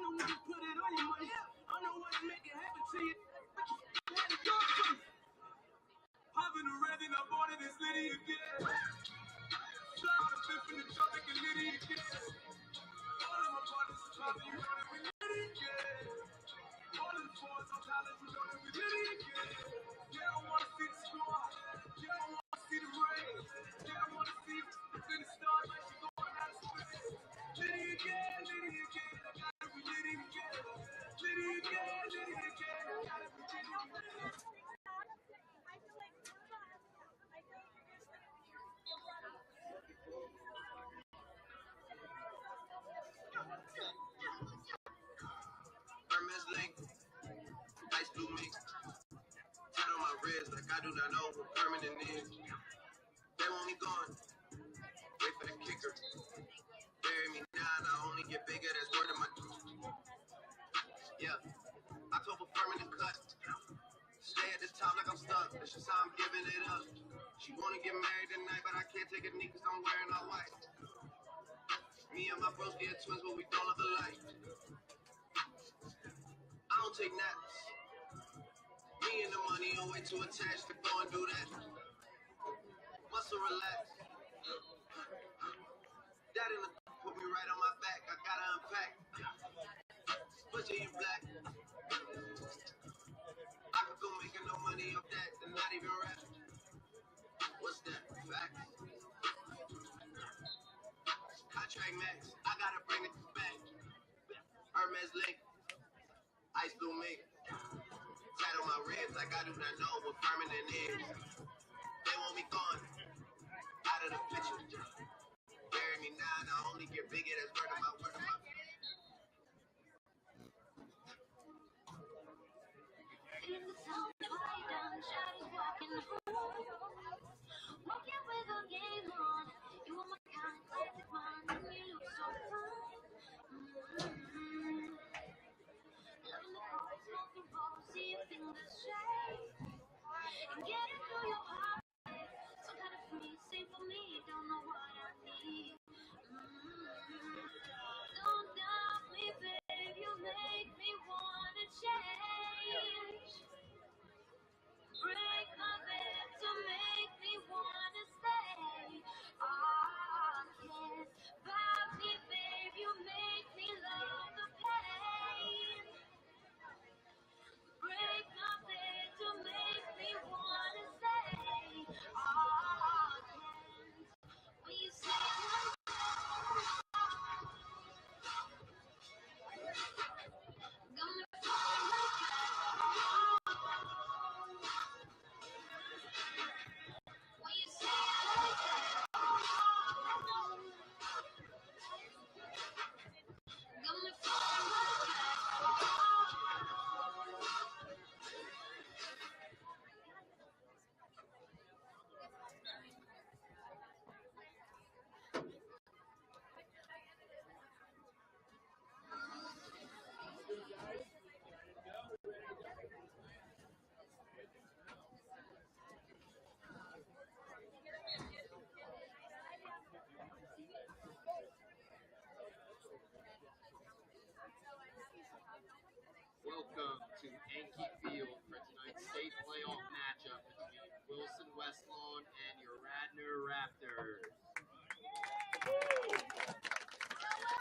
know when you put it on your money. I know what to make it happen to you. But you had to do it first. Hopping around and I bought it, it's litty again. Shout out to in the tropic and litty again. All of my partners are popping, you know that we litty again. All of the boys on college, you know that we litty again. Yeah, I wanna see the score. Yeah, I wanna see the rain. Yeah, I wanna see the finish start like she going out of space. Litty again, litty again. I gotta be litty again. Litty again, litty again. I gotta be litty again. Hermes Link, ice blue mink, tat on my wrist like I do not know what permanent is. They want me gone, wait for the kicker. Bury me now and I only get bigger, that's word of my yeah. October permanent cut. Stay at the top like I'm stuck, that's just how I'm giving it up. She wanna get married tonight, but I can't take a knee cause I'm wearing all white. Me and my bros get twins, but we don't look alike. I don't take naps. Me and the money are way too attached to go and do that. Muscle relax. That in the put me right on my back. I gotta unpack. Butcher you black. I could go making no money off that and not even rap. What's that? Facts. Contract max. I gotta bring it back. Hermes Link. Ice blue mink. Tat on my ribs like I do not know what permanent is. They want me gone. Out of the picture. Bury me now and I only get bigger, that's word of my word of my. In the town, quiet down, shadows walking home. Walking with a game on. You are my kind, classic mind, and you look so fine. Loving the cold, smoking balls, see your fingers shake. And getting through your heart, so kind of free, same for me, don't know what I need. Don't doubt me, babe, you make me wanna change. Break my bed to make me wanna stay. I can't buy me, babe, you make me love the pain. Break my bed to make me wanna stay. I can't. When you say it like got me feeling like that. When you say it like that. Got me feeling like that. Welcome to Yankee Field for tonight's state playoff matchup between Wilson West Lawn and your Radnor Raptors.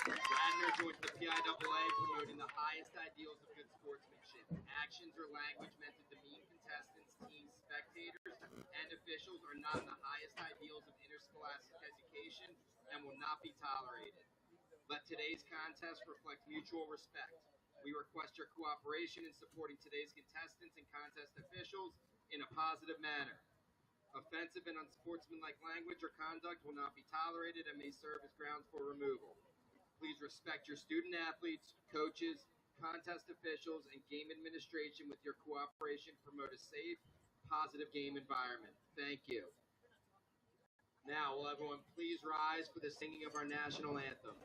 Radnor joins the PIAA, promoting the highest ideals of good sportsmanship. Actions or language meant to demean contestants, teams, spectators, and officials are not in the highest ideals of interscholastic education and will not be tolerated. Let today's contest reflect mutual respect. We request your cooperation in supporting today's contestants and contest officials in a positive manner. Offensive and unsportsmanlike language or conduct will not be tolerated and may serve as grounds for removal. Please respect your student athletes, coaches, contest officials, and game administration with your cooperation. Promote a safe, positive game environment. Thank you. Now, will everyone please rise for the singing of our national anthem?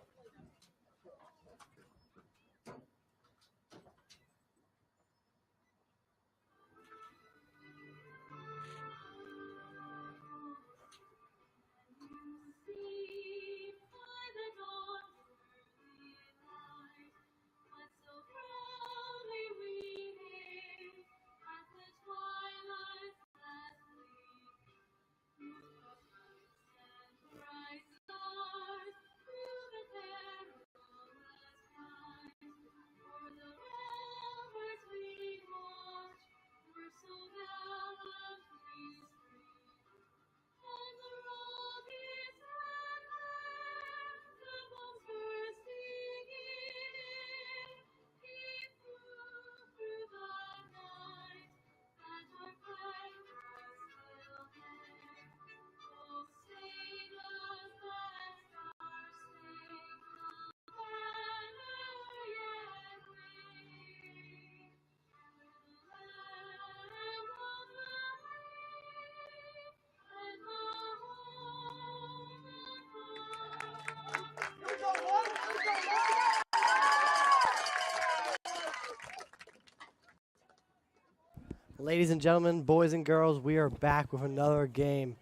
Ladies and gentlemen, boys and girls, we are back with another game.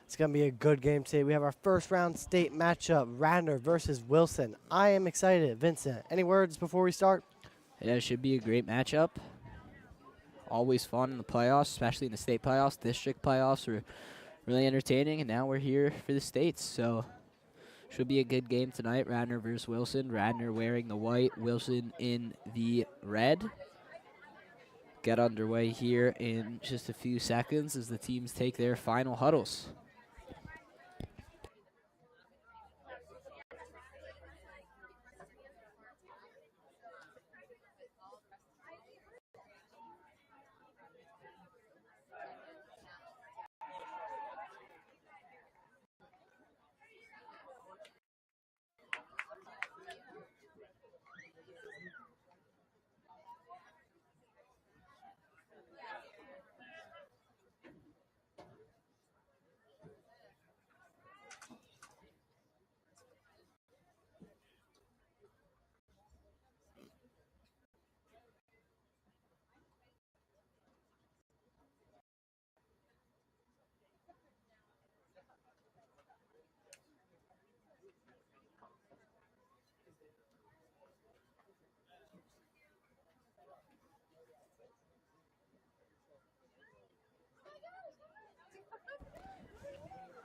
It's going to be a good game today. We have our first round state matchup, Radnor versus Wilson. I am excited. Vincent, any words before we start? Yeah, it should be a great matchup. Always fun in the playoffs, especially in the state playoffs. District playoffs are really entertaining, and now we're here for the states. So should be a good game tonight, Radnor versus Wilson. Radnor wearing the white, Wilson in the red. Get underway here in just a few seconds as the teams take their final huddles.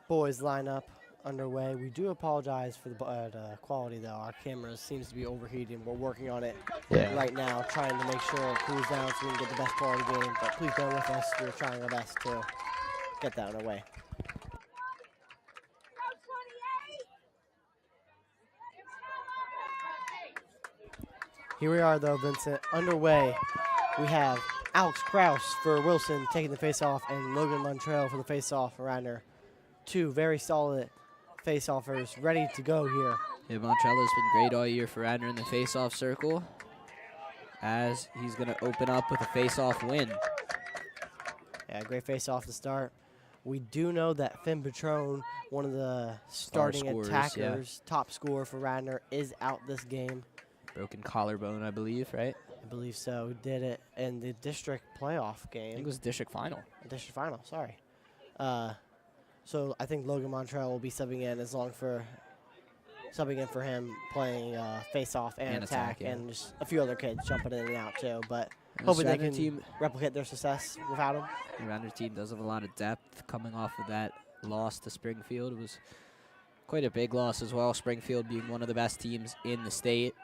Boys lineup underway. We do apologize for the quality, though. Our camera seems to be overheating. We're working on it right now, trying to make sure it cools down so we can get the best quality game. But please bear with us. We're trying our best to get that underway. Here we are, though, Vincent. Underway, we have Alex Kraus for Wilson taking the face-off and Logan Montrell for the face-off for Radnor. Two very solid face-offers ready to go here. Yeah, Montrella's been great all year for Radnor in the face-off circle, as he's going to open up with a face-off win. Yeah, great face-off to start. We do know that Finn Petrone, one of the starting attackers, top scorer for Radnor, is out this game. Broken collarbone, I believe, right? I believe so. Did it in the district playoff game. I think it was district final. District final, sorry. So I think Logan Montrell will be subbing in for him, playing face-off and attack, yeah. and just a few other kids jumping in and out too. But hoping they can replicate their success without him. The Radnor team does have a lot of depth coming off of that loss to Springfield. It was quite a big loss as well, Springfield being one of the best teams in the state,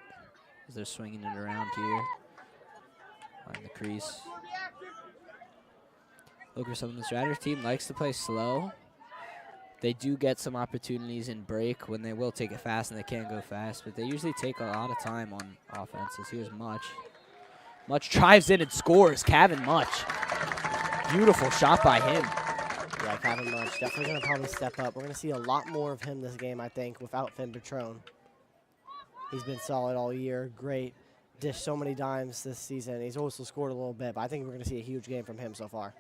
as they're swinging it around here on the crease. Look for something. This Radnor team likes to play slow. They do get some opportunities in break when they will take it fast, and they can go fast, but they usually take a lot of time on offenses. Here's Much. Much drives in and scores. Kevin Much. Beautiful shot by him. Yeah, Kevin Much definitely going to probably step up. We're going to see a lot more of him this game, I think, without Finn Petrone. He's been solid all year. Great. Dished so many dimes this season. He's also scored a little bit, but I think we're going to see a huge game from him so far.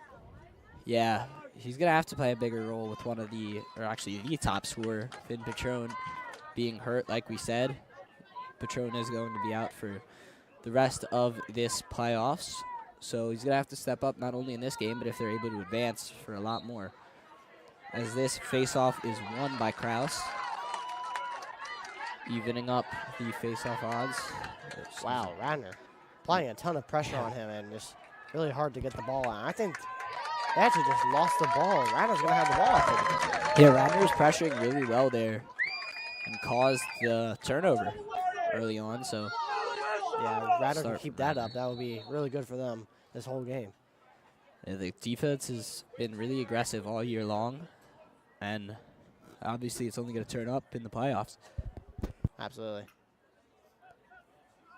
Yeah, he's going to have to play a bigger role with one of the, or actually the top scorer, Finn Petrone, being hurt, like we said. Petrone is going to be out for the rest of this playoffs. So he's going to have to step up not only in this game, but if they're able to advance for a lot more. As this face-off is won by Kraus, evening up the face-off odds. Wow, Radnor applying a ton of pressure on him and just really hard to get the ball out. I think they actually just lost the ball. Radnor's going to have the ball, I think. Yeah, Radnor's pressuring really well there and caused the turnover early on. So yeah, Radnor can keep that up. That would be really good for them this whole game. Yeah, the defense has been really aggressive all year long, and obviously it's only going to turn up in the playoffs. Absolutely.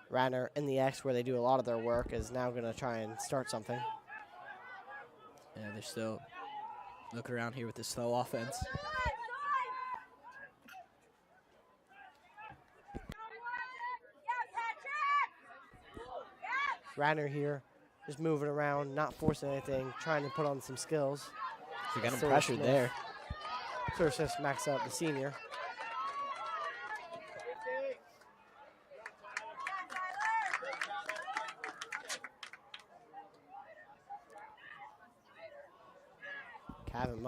Radnor in the X, where they do a lot of their work, is now going to try and start something. Yeah, they're still looking around here with the slow offense. Radnor here, just moving around, not forcing anything, trying to put on some skills. You're getting pressured there. Sir Smith Max up the senior.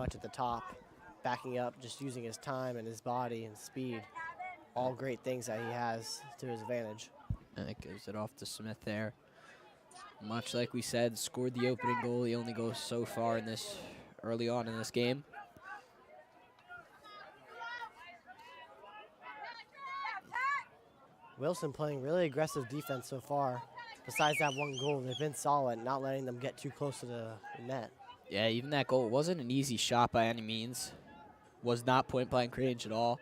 much at the top, backing up, just using his time and his body and speed. All great things that he has to his advantage. And it gives it off to Smith there. Much like we said, scored the opening goal. He only goes so far in this early on in this game. Wilson playing really aggressive defense so far. Besides that one goal, they've been solid, not letting them get too close to the net. Yeah, even that goal wasn't an easy shot by any means. Was not point-blank range at all.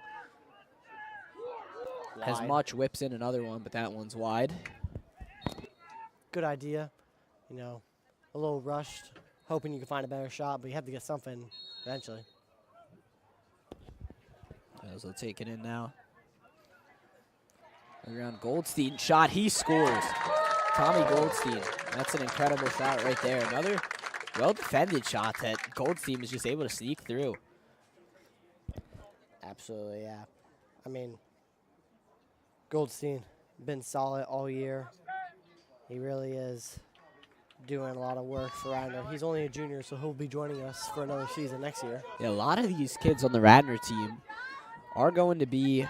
Wide. As much whips in another one, but that one's wide. Good idea. You know, a little rushed, hoping you can find a better shot, but you have to get something eventually. They'll take it in now. Around Goldstein shot, he scores. Tommy Goldstein, that's an incredible shot right there. Another well-defended shot that Goldstein was just able to sneak through. Absolutely, yeah. I mean, Goldstein been solid all year. He really is doing a lot of work for Radnor. He's only a junior, so he'll be joining us for another season next year. Yeah, a lot of these kids on the Radnor team are going to be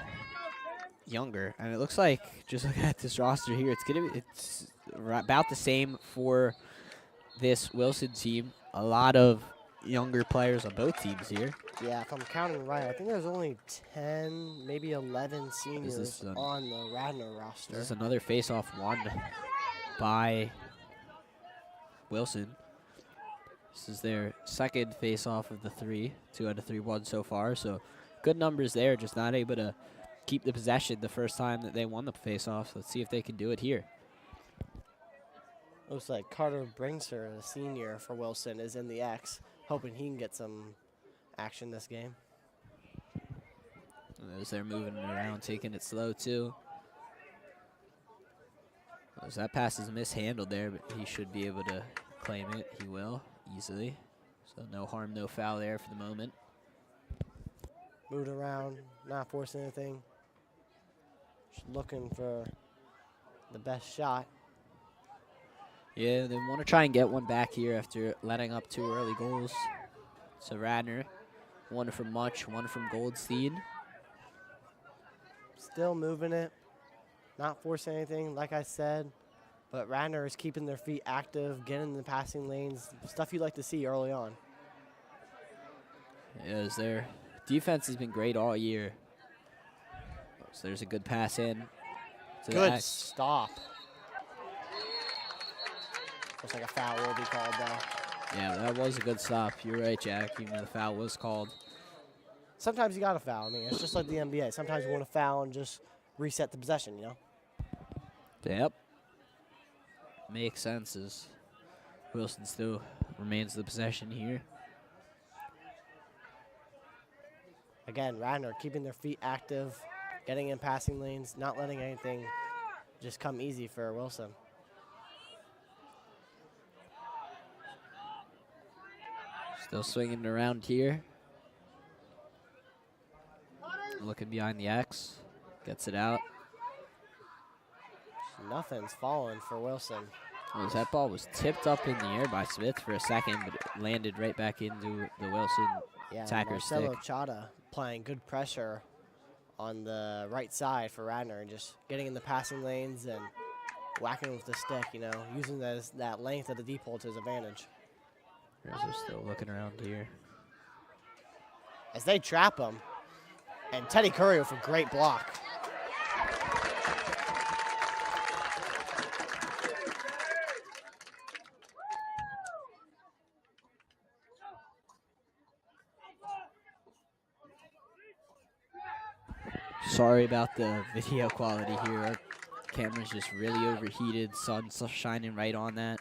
younger, and it looks like, just looking at this roster here, it's about the same for this Wilson team. A lot of younger players on both teams here. Yeah, if I'm counting right, I think there's only 10, maybe 11 seniors on the Radnor roster. This is another face-off won by Wilson. This is their second face-off of the 3. 2 out of 3 won so far, so good numbers there, just not able to keep the possession the first time that they won the face-off. Let's see if they can do it here. Looks like Carter Bringser, the senior for Wilson, is in the X, hoping he can get some action this game. As they're moving around, taking it slow too. As that pass is mishandled there, but he should be able to claim it. He will, easily. So no harm, no foul there for the moment. Moved around, not forcing anything. Just looking for the best shot. Yeah, they want to try and get one back here after letting up 2 early goals. So Radnor, one from Much, one from Goldstein. Still moving it, not forcing anything, like I said. But Radnor is keeping their feet active, getting in the passing lanes, stuff you like to see early on. Yeah, as their defense has been great all year. So there's a good pass in. Good stop. Looks like a foul will be called though. Yeah, that was a good stop. You're right, Jack, even though the foul was called. Sometimes you got to foul. I mean, it's just like the NBA. Sometimes you want to foul and just reset the possession, you know? Yep. Makes sense as Wilson still remains the possession here. Again, Radnor keeping their feet active, getting in passing lanes, not letting anything just come easy for Wilson. Still swinging around here. Looking behind the X. Gets it out. Nothing's falling for Wilson. Well, that ball was tipped up in the air by Smith for a second, but it landed right back into the Wilson attacker stick. Marcelo Chata playing good pressure on the right side for Radnor and just getting in the passing lanes and whacking with the stick, you know, using that length of the deep hole to his advantage. They're still looking around here. As they trap him, and Teddy Curry with a great block. Sorry about the video quality here. Our camera's just really overheated. Sun's shining right on that.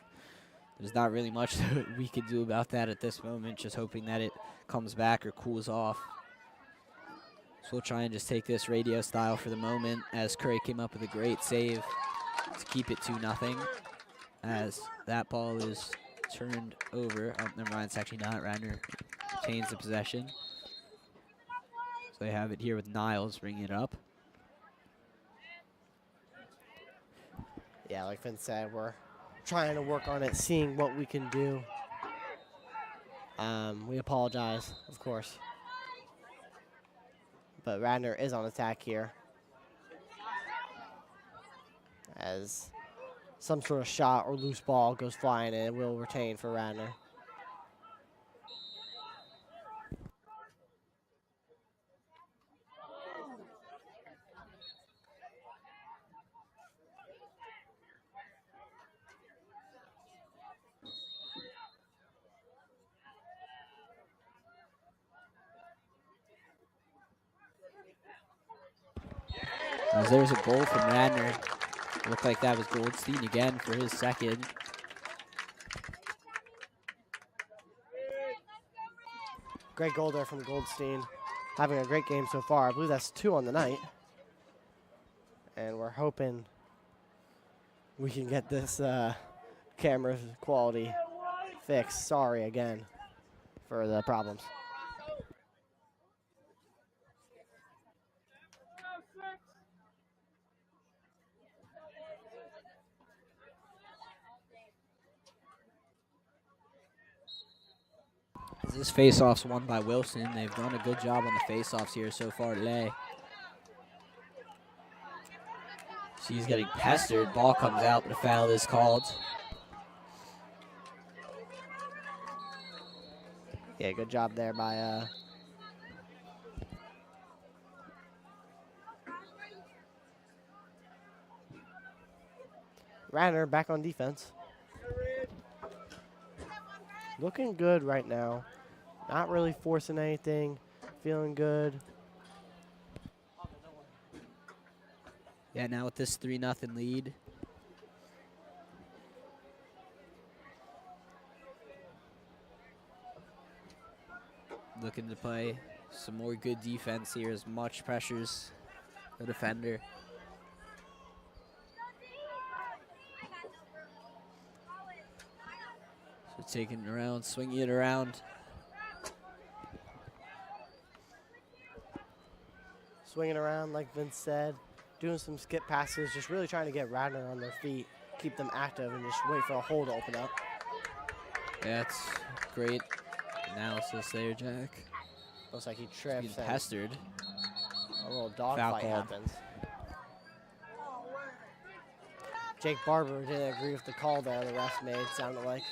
There's not really much that we could do about that at this moment. Just hoping that it comes back or cools off. So we'll try and just take this radio style for the moment as Curry came up with a great save to keep it 2-0. As that ball is turned over. Oh, never mind, it's actually not. Radnor retains the possession. So they have it here with Niles bringing it up. Yeah, like Finn said, we're trying to work on it, seeing what we can do. We apologize, of course. But Radnor is on attack here, as some sort of shot or loose ball goes flying and it will retain for Radnor. As there's a goal from Radnor. Looked like that was Goldstein again for his second. Great goal there from Goldstein. Having a great game so far. I believe that's 2 on the night. And we're hoping we can get this camera quality fixed. Sorry again for the problems. This face-off's won by Wilson. They've done a good job on the face-offs here so far today. She's getting pestered. Ball comes out, but a foul is called. Yeah, good job there by Radnor back on defense. Looking good right now. Not really forcing anything. Feeling good. Yeah, now with this 3-0 lead. Looking to play some more good defense here as much pressures the defender. So taking it around, swinging it around. Swinging around, like Vince said. Doing some skip passes, just really trying to get Radnor on their feet, keep them active, and just wait for a hole to open up. Yeah, it's great analysis there, Jack. Looks like he trips. He's pestered. A little dog Foul fight called. happens. Jake Barber didn't agree with the call there the ref made, sounded like.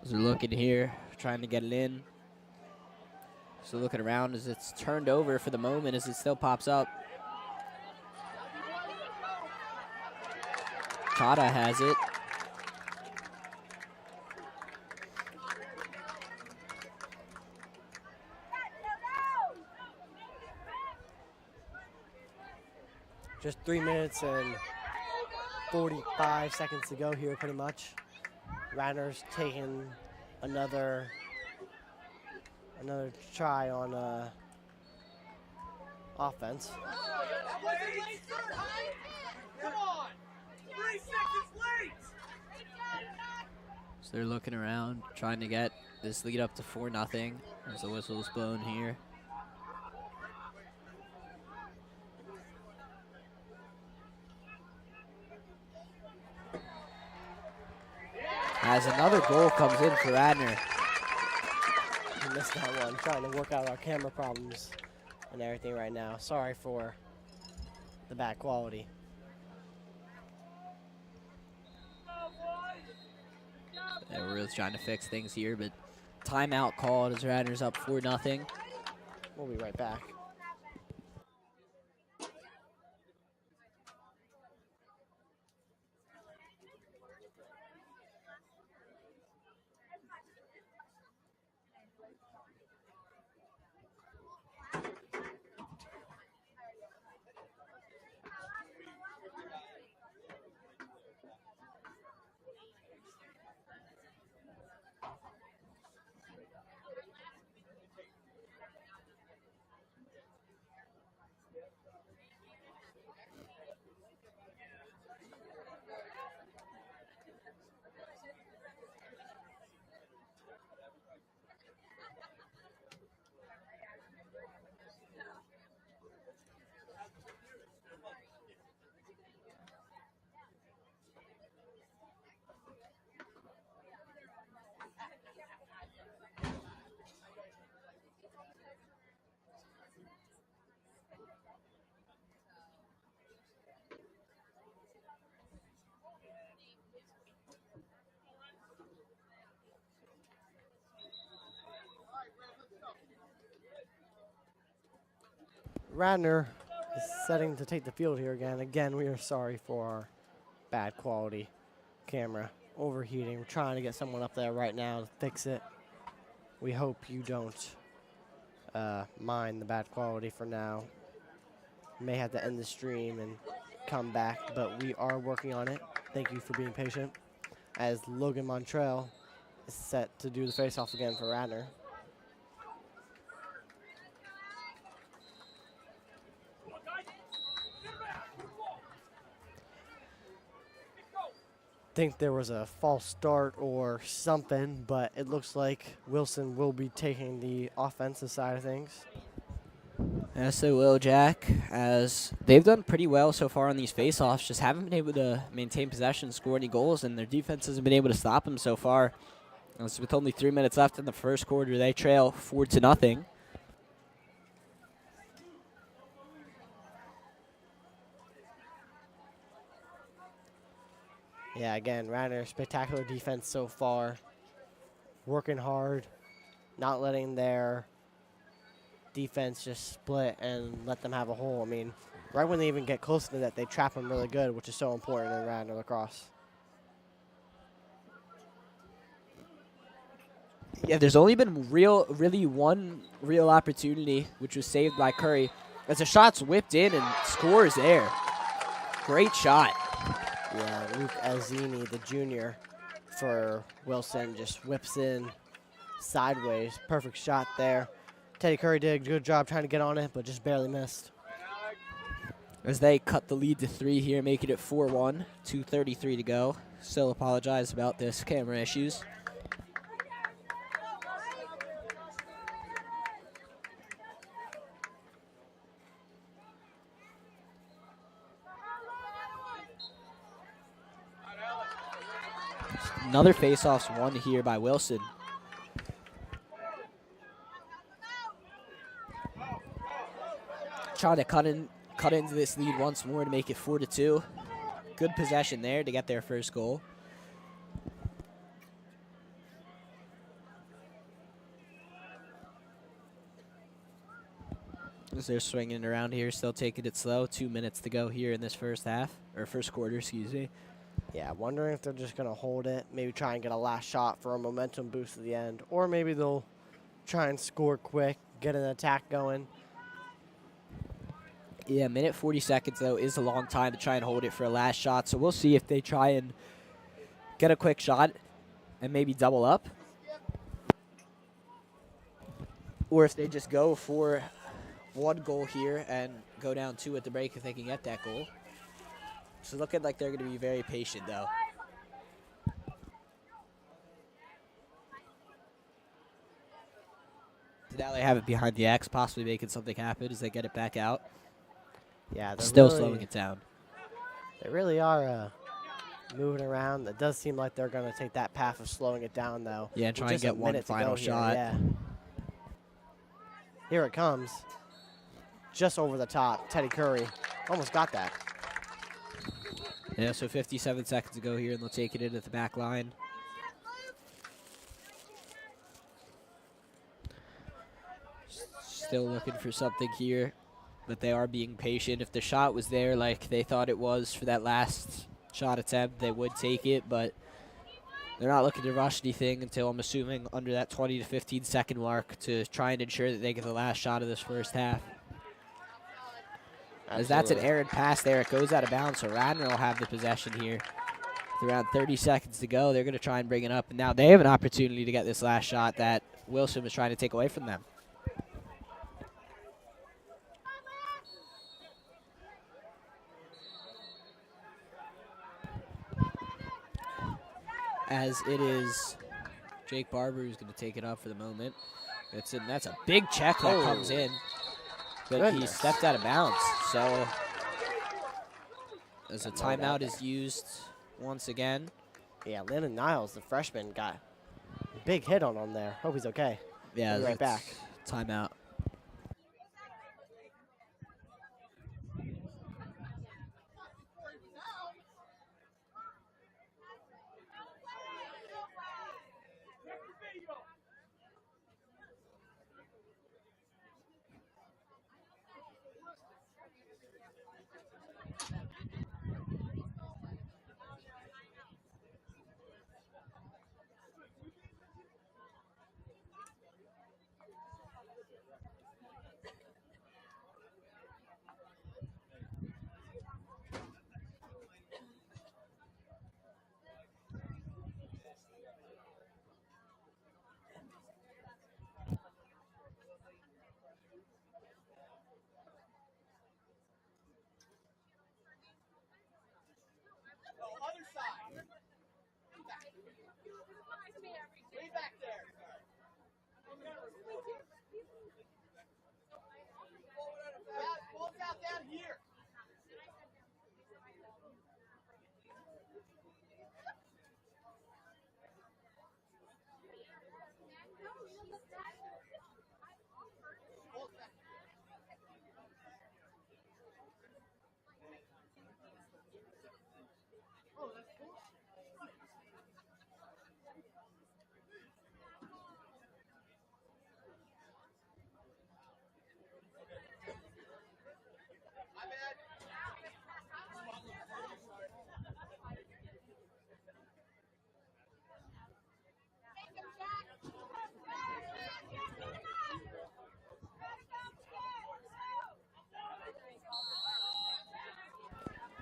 As they're looking here, trying to get it in. So looking around as it's turned over for the moment as it still pops up. Chada has it. Just 3 minutes and 45 seconds to go here, pretty much. Radnor's taking another try on offense. Come on! 3 seconds late! So they're looking around, trying to get this lead up to 4-0 as the whistle's blown here. As another goal comes in for Radnor. We missed that one, trying to work out our camera problems and everything right now. Sorry for the bad quality. Yeah, we're really trying to fix things here, but timeout called as Radnor's up 4-0. We'll be right back. Radnor is setting to take the field here again. Again, we are sorry for our bad quality camera overheating. We're trying to get someone up there right now to fix it. We hope you don't mind the bad quality for now. May have to end the stream and come back, but we are working on it. Thank you for being patient. As Logan Montrell is set to do the face-off again for Radnor. Think there was a false start or something, but it looks like Wilson will be taking the offensive side of things. Yes, they will, Jack, as they've done pretty well so far on these face-offs, just haven't been able to maintain possession, score any goals, and their defense hasn't been able to stop them so far. So with only 3 minutes left in the first quarter, they trail 4-0. Yeah, again, Radnor, spectacular defense so far. Working hard, not letting their defense just split and let them have a hole. I mean, right when they even get close to that, they trap them really good, which is so important in Radnor lacrosse. Yeah, there's only been really one real opportunity, which was saved by Curry, as the shot's whipped in and scores there. Great shot. Yeah, Luke Azini, the junior for Wilson, just whips in sideways. Perfect shot there. Teddy Curry did a good job trying to get on it, but just barely missed. As they cut the lead to 3 here, making it 4-1, 2:33 to go. Still apologize about this camera issues. Another face-off's won here by Wilson. Trying to cut into this lead once more to make it 4-2. Good possession there to get their first goal. As they're swinging it around here, still taking it slow. 2 minutes to go here in this first quarter, excuse me. Yeah, wondering if they're just going to hold it, maybe try and get a last shot for a momentum boost at the end, or maybe they'll try and score quick, get an attack going. Yeah, minute 40 seconds, though, is a long time to try and hold it for a last shot, so we'll see if they try and get a quick shot and maybe double up, or if they just go for one goal here and go down 2 at the break if they can get that goal. So looking like they're going to be very patient, though. So now they have it behind the X, possibly making something happen as they get it back out. Yeah, they're still really slowing it down. They really are moving around. It does seem like they're going to take that path of slowing it down, though. Yeah, and try and get one final shot. Yeah. Here it comes. Just over the top. Teddy Curry almost got that. Yeah, so 57 seconds to go here, and they'll take it into the back line. Still looking for something here, but they are being patient. If the shot was there like they thought it was for that last shot attempt, they would take it, but they're not looking to rush anything until, I'm assuming, under that 20 to 15 second mark to try and ensure that they get the last shot of this first half. Absolutely. As that's an errant pass there, it goes out of bounds, so Radnor will have the possession here. With around 30 seconds to go, they're going to try and bring it up, and now they have an opportunity to get this last shot that Wilson was trying to take away from them. As it is Jake Barber who's going to take it up for the moment. That's a big check that comes in. But he stepped out of bounds. So as a timeout is used once again. Yeah, Landon Niles, the freshman, got a big hit on him there. Hope he's okay. Yeah, we'll be right back. Timeout.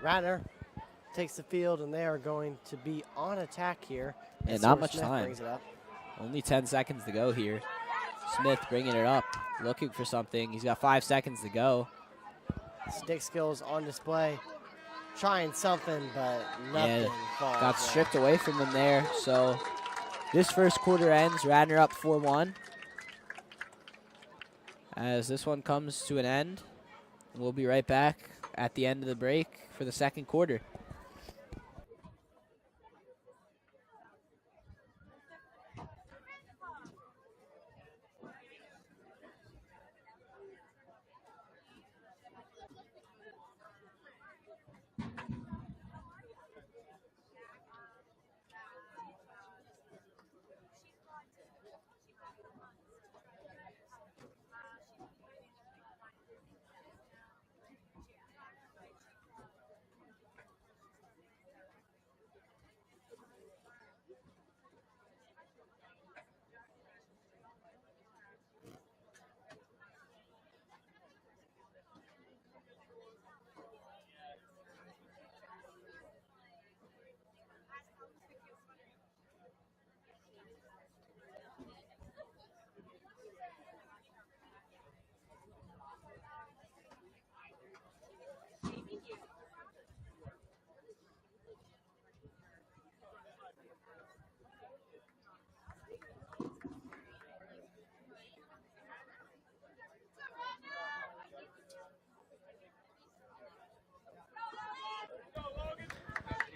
Radnor takes the field, and they are going to be on attack here. And not Sawyer much Smith time. brings it up. Only 10 seconds to go here. Smith bringing it up, looking for something. He's got 5 seconds to go. Stick skills on display. Trying something, but nothing falls. Got stripped away from him there. So this first quarter ends. Radnor up 4-1. As this one comes to an end, we'll be right back at the end of the break for the second quarter.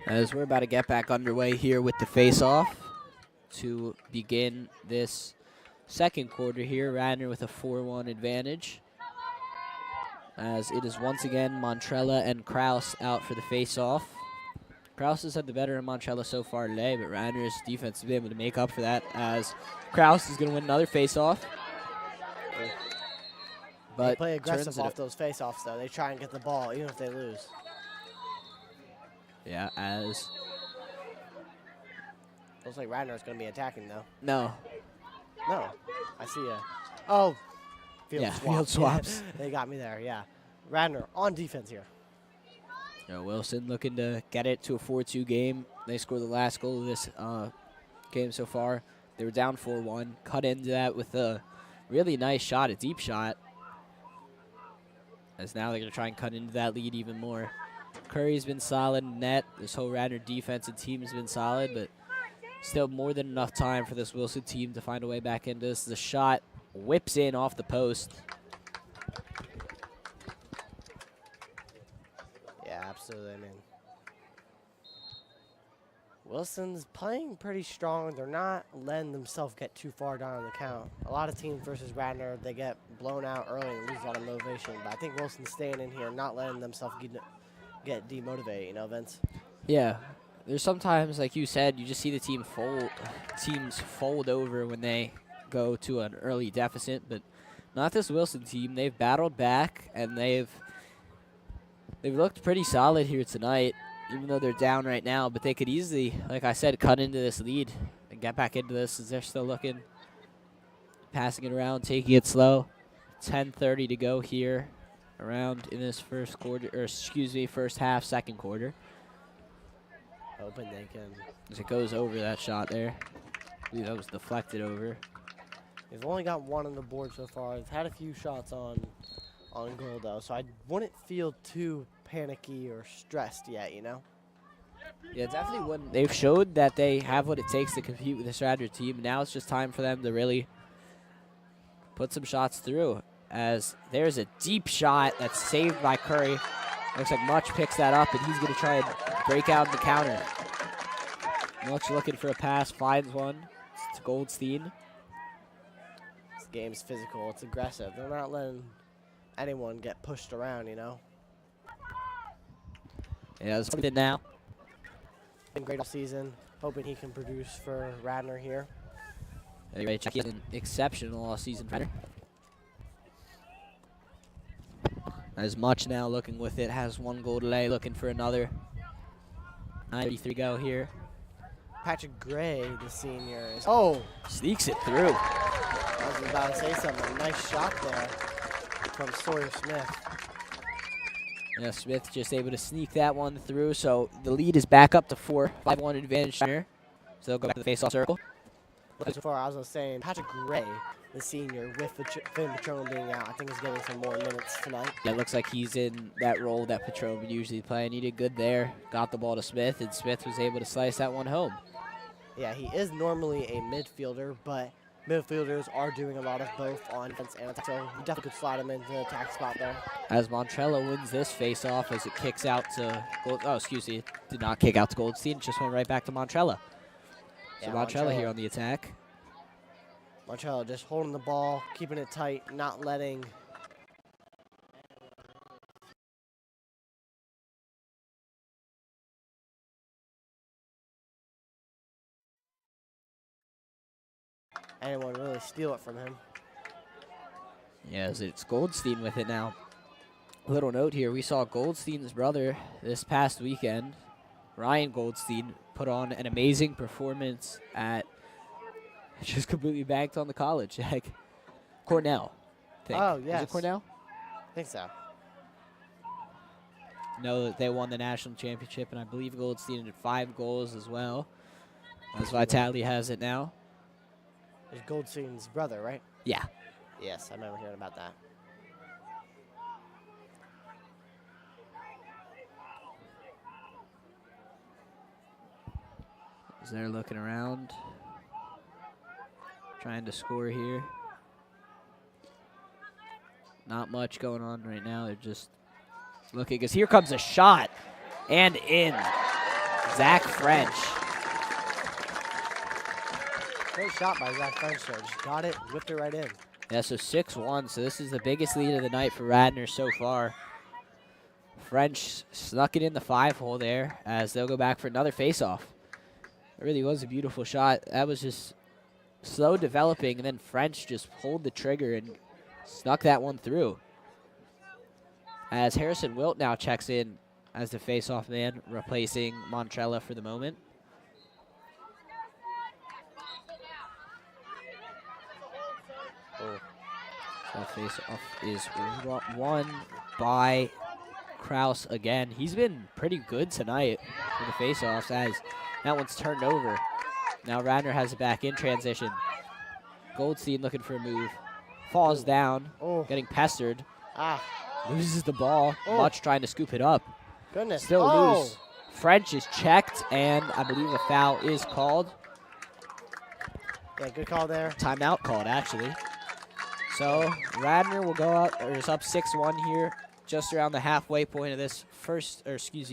As we're about to get back underway here with the face-off to begin this second quarter here. Radnor with a 4-1 advantage. As it is once again Montrella and Kraus out for the face-off. Kraus has had the better of Montrella so far today, but Radnor's defense has been able to make up for that as Kraus is going to win another face-off. But they play aggressive off those face-offs, though. They try and get the ball, even if they lose. Yeah, as... Looks like Radnor's going to be attacking, though. No. No. I see a... Oh. Field swaps. They got me there, yeah. Radnor on defense here. Wilson looking to get it to a 4-2 game. They scored the last goal of this game so far. They were down 4-1. Cut into that with a really nice shot, a deep shot. As now they're going to try and cut into that lead even more. Curry's been solid in net. This whole Radnor defensive team has been solid, but still more than enough time for this Wilson team to find a way back into this. The shot whips in off the post. Yeah, absolutely. I mean, Wilson's playing pretty strong. They're not letting themselves get too far down on the count. A lot of teams versus Radnor, they get blown out early and lose a lot of motivation. But I think Wilson's staying in here, not letting themselves get demotivated, you know, Vince? Yeah. There's sometimes, like you said, you just see the teams fold over when they go to an early deficit, but not this Wilson team. They've battled back, and they've looked pretty solid here tonight, even though they're down right now. But they could easily, like I said, cut into this lead and get back into this as they're still looking, passing it around, taking it slow. 10:30 to go here around in this first quarter, or excuse me, first half, second quarter. Hoping they can. As it goes over that shot there. I believe that was deflected over. They've only got one on the board so far. They've had a few shots on goal, though, so I wouldn't feel too panicky or stressed yet, you know? Yeah, definitely wouldn't. They've showed that they have what it takes to compete with this Radnor team. Now it's just time for them to really put some shots through. As there's a deep shot that's saved by Curry. Looks like Much picks that up, and he's going to try and break out the counter. Much looking for a pass, finds one. It's Goldstein. This game's physical. It's aggressive. They're not letting anyone get pushed around, you know? Yeah, it's it now. Been great all season. Hoping he can produce for Radnor here. Anyway, he's been exceptional all season. As Much now looking with it, has one goal delay, looking for another. 9:33 go here. Patrick Gray, the senior, is Sneaks it through. I was about to say something. Nice shot there from Sawyer Smith. Yeah, Smith just able to sneak that one through. So the lead is back up to 4. 5-1 advantage here. So they'll go back to the face-off circle. Before I was saying, Patrick Gray, the senior, with Finn Patron being out, I think he's getting some more minutes tonight. Yeah, it looks like he's in that role that Patron would usually play, and he did good there. Got the ball to Smith, and Smith was able to slice that one home. Yeah, he is normally a midfielder, but midfielders are doing a lot of both on defense and attack, so you definitely could slide him into the attack spot there. As Montrella wins this face-off as it kicks out to Gold. Oh, excuse me, it did not kick out to Goldstein. It just went right back to Montrella. So yeah, Montrella here on the attack. Montrella just holding the ball, keeping it tight, not letting anyone really steal it from him. Yes, it's Goldstein with it now. Little note here, we saw Goldstein's brother this past weekend, Ryan Goldstein, put on an amazing performance at, just completely banked on the college, like Cornell. I think. Oh, yes. Is it Cornell? I think so. Know that they won the national championship, and I believe Goldstein did 5 goals as well. As Vitali has it now. It's Goldstein's brother, right? Yeah. Yes, I remember hearing about that. As they're looking around, trying to score here. Not much going on right now. They're just looking, because here comes a shot, and in. Zach French. Great shot by Zach French, though. Just got it, whipped it right in. Yeah, so 6-1. So this is the biggest lead of the night for Radnor so far. French snuck it in the 5-hole there as they'll go back for another face-off. It really was a beautiful shot. That was just slow developing, and then French just pulled the trigger and snuck that one through. As Harrison Wilt now checks in as the face-off man, replacing Montrella for the moment. So face-off is won by Kraus again. He's been pretty good tonight for the face-offs as that one's turned over. Now Radnor has it back in transition. Goldstein looking for a move. Falls down, getting pestered. Loses the ball. Much trying to scoop it up. Goodness. Still loose. French is checked, and I believe a foul is called. Yeah, good call there. Timeout called, actually. So Radnor will go up, or is up 6-1 here, just around the halfway point of this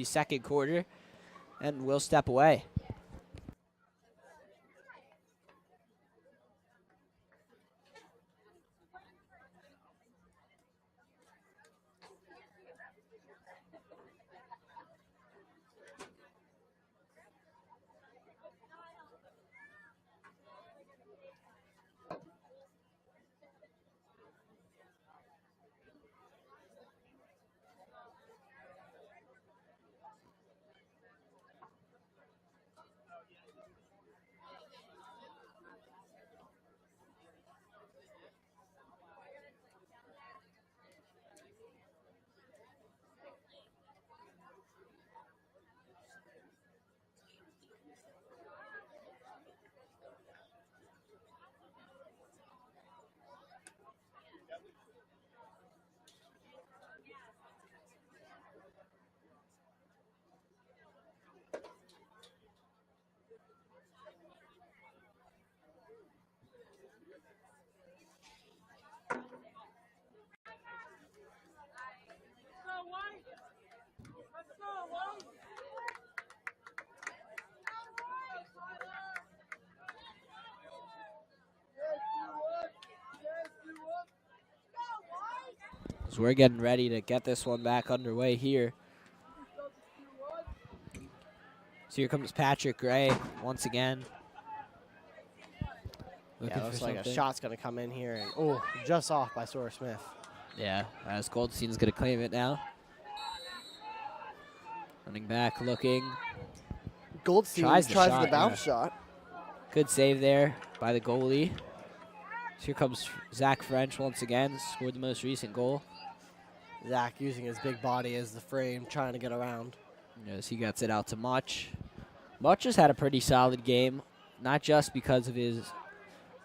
second quarter, and we'll step away. So we're getting ready to get this one back underway here. So here comes Patrick Gray once again. Yeah, looks like a shot's going to come in here. And just off by Sawyer Smith. Yeah, as Goldstein's going to claim it now. Running back, looking. Goldstein tries the bounce shot. Good save there by the goalie. So here comes Zach French once again. Scored the most recent goal. Zach using his big body as the frame, trying to get around. As he gets it out to Much. Much has had a pretty solid game, not just because of his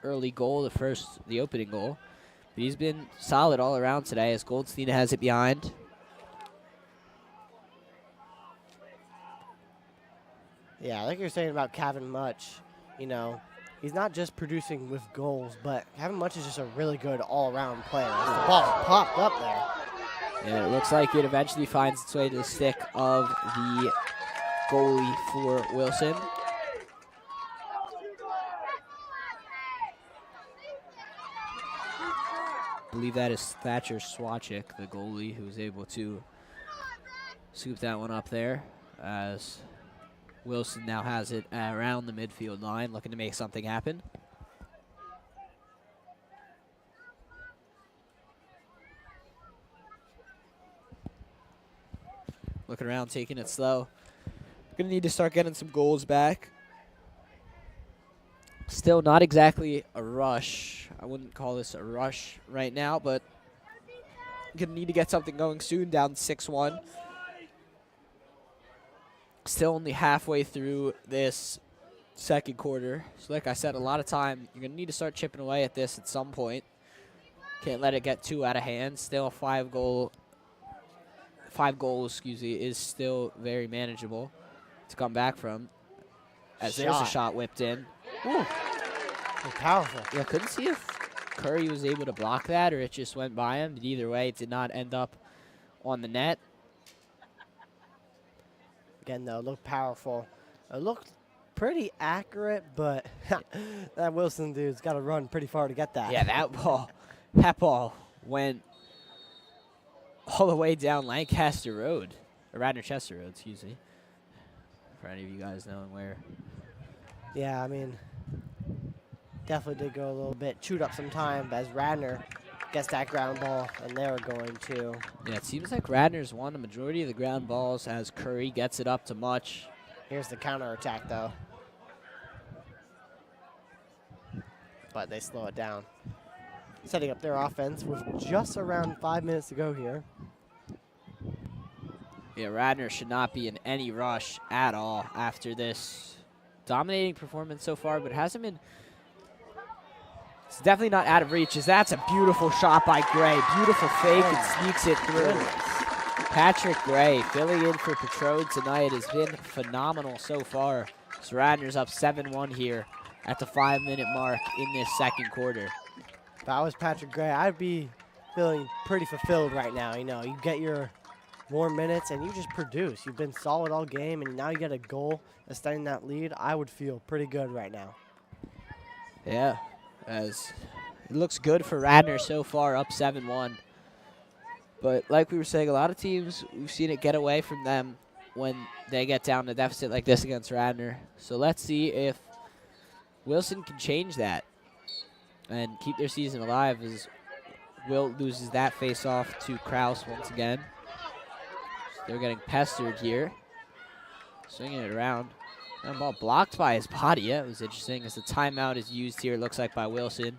early goal, the opening goal, but he's been solid all around today as Goldstein has it behind. Yeah, like you're saying about Kevin Much, you know, he's not just producing with goals, but Kevin Much is just a really good all-around player. As the ball popped up there. And it looks like it eventually finds its way to the stick of the goalie for Wilson. I believe that is Thatcher Swachik, the goalie, who's able to scoop that one up there as Wilson now has it around the midfield line, looking to make something happen. Looking around, taking it slow. Going to need to start getting some goals back. Still not exactly a rush. I wouldn't call this a rush right now, but going to need to get something going soon, down 6-1. Still only halfway through this second quarter. So like I said, a lot of time. You're going to need to start chipping away at this at some point. Can't let it get too out of hand. Still a five goals, is still very manageable to come back from. As there's a shot whipped in. Ooh. Powerful. Yeah, couldn't see if Curry was able to block that or it just went by him. But either way, it did not end up on the net. Again, though, it looked powerful. It looked pretty accurate, but that Wilson dude's got to run pretty far to get that. Yeah, that ball went all the way down Lancaster Road, or Radnor Chester Road, excuse me. For any of you guys knowing where. Yeah, I mean, definitely did go a little bit, chewed up some time as Radnor gets that ground ball, and they're going to. Yeah, it seems like Radnor's won the majority of the ground balls as Curry gets it up to Much. Here's the counterattack, though. But they slow it down. Setting up their offense with just around 5 minutes to go here. Yeah, Radnor should not be in any rush at all after this dominating performance so far, but hasn't been. It's definitely not out of reach, as that's a beautiful shot by Gray. Beautiful fake and sneaks it through. Patrick Gray filling in for Petrode tonight has been phenomenal so far. So Radnor's up 7-1 here at the 5-minute mark in this second quarter. If I was Patrick Gray, I'd be feeling pretty fulfilled right now. You know, you get your more minutes and you just produce. You've been solid all game, and now you get a goal extending that lead. I would feel pretty good right now. Yeah, as it looks good for Radnor so far, up 7-1. But like we were saying, a lot of teams, we've seen it get away from them when they get down to deficit like this against Radnor. So let's see if Wilson can change that and keep their season alive, as Wilt loses that face-off to Kraus once again. So they're getting pestered here. Swinging it around. That ball blocked by his body. Yeah, it was interesting as the timeout is used here, it looks like, by Wilson.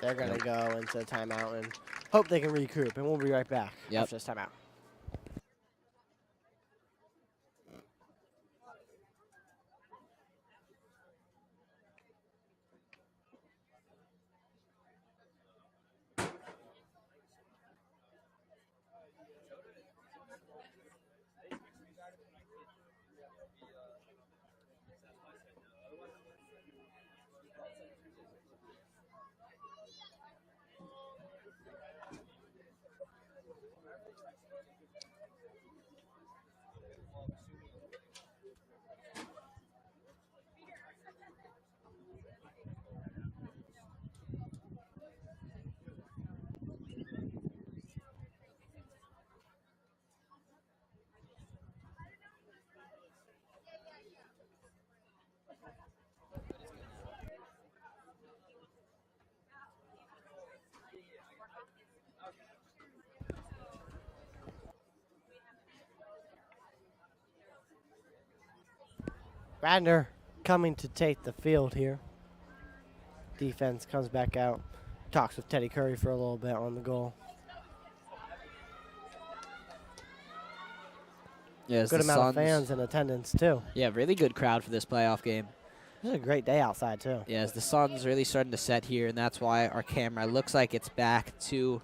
They're going to go into timeout and hope they can recoup, and we'll be right back after this timeout. Radnor coming to take the field here. Defense comes back out. Talks with Teddy Curry for a little bit on the goal. Yes, good the amount of Suns. fans in attendance, too. Yeah, really good crowd for this playoff game. It was a great day outside, too. Yes, the sun's really starting to set here, and that's why our camera looks like it's back to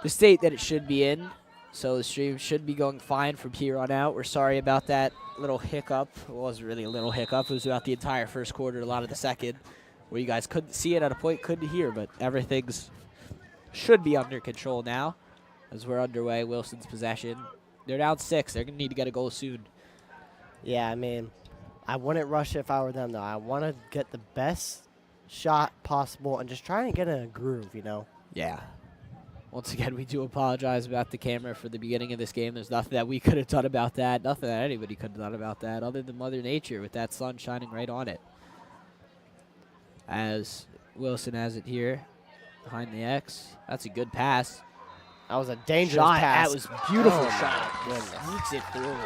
the state that it should be in. So the stream should be going fine from here on out. We're sorry about that little hiccup. It wasn't really a little hiccup. It was about the entire first quarter, a lot of the second, where you guys couldn't see it at a point, couldn't hear, but everything's should be under control now as we're underway. Wilson's possession. They're down 6. They're going to need to get a goal soon. Yeah, I mean, I wouldn't rush it if I were them, though. I want to get the best shot possible and just try and get in a groove, you know? Yeah. Once again, we do apologize about the camera for the beginning of this game. There's nothing that we could have done about that, nothing that anybody could have done about that other than Mother Nature with that sun shining right on it. As Wilson has it here behind the X. That's a good pass. That was a dangerous Shot. pass. That was a beautiful Oh, shot. my goodness. Sneaks it through.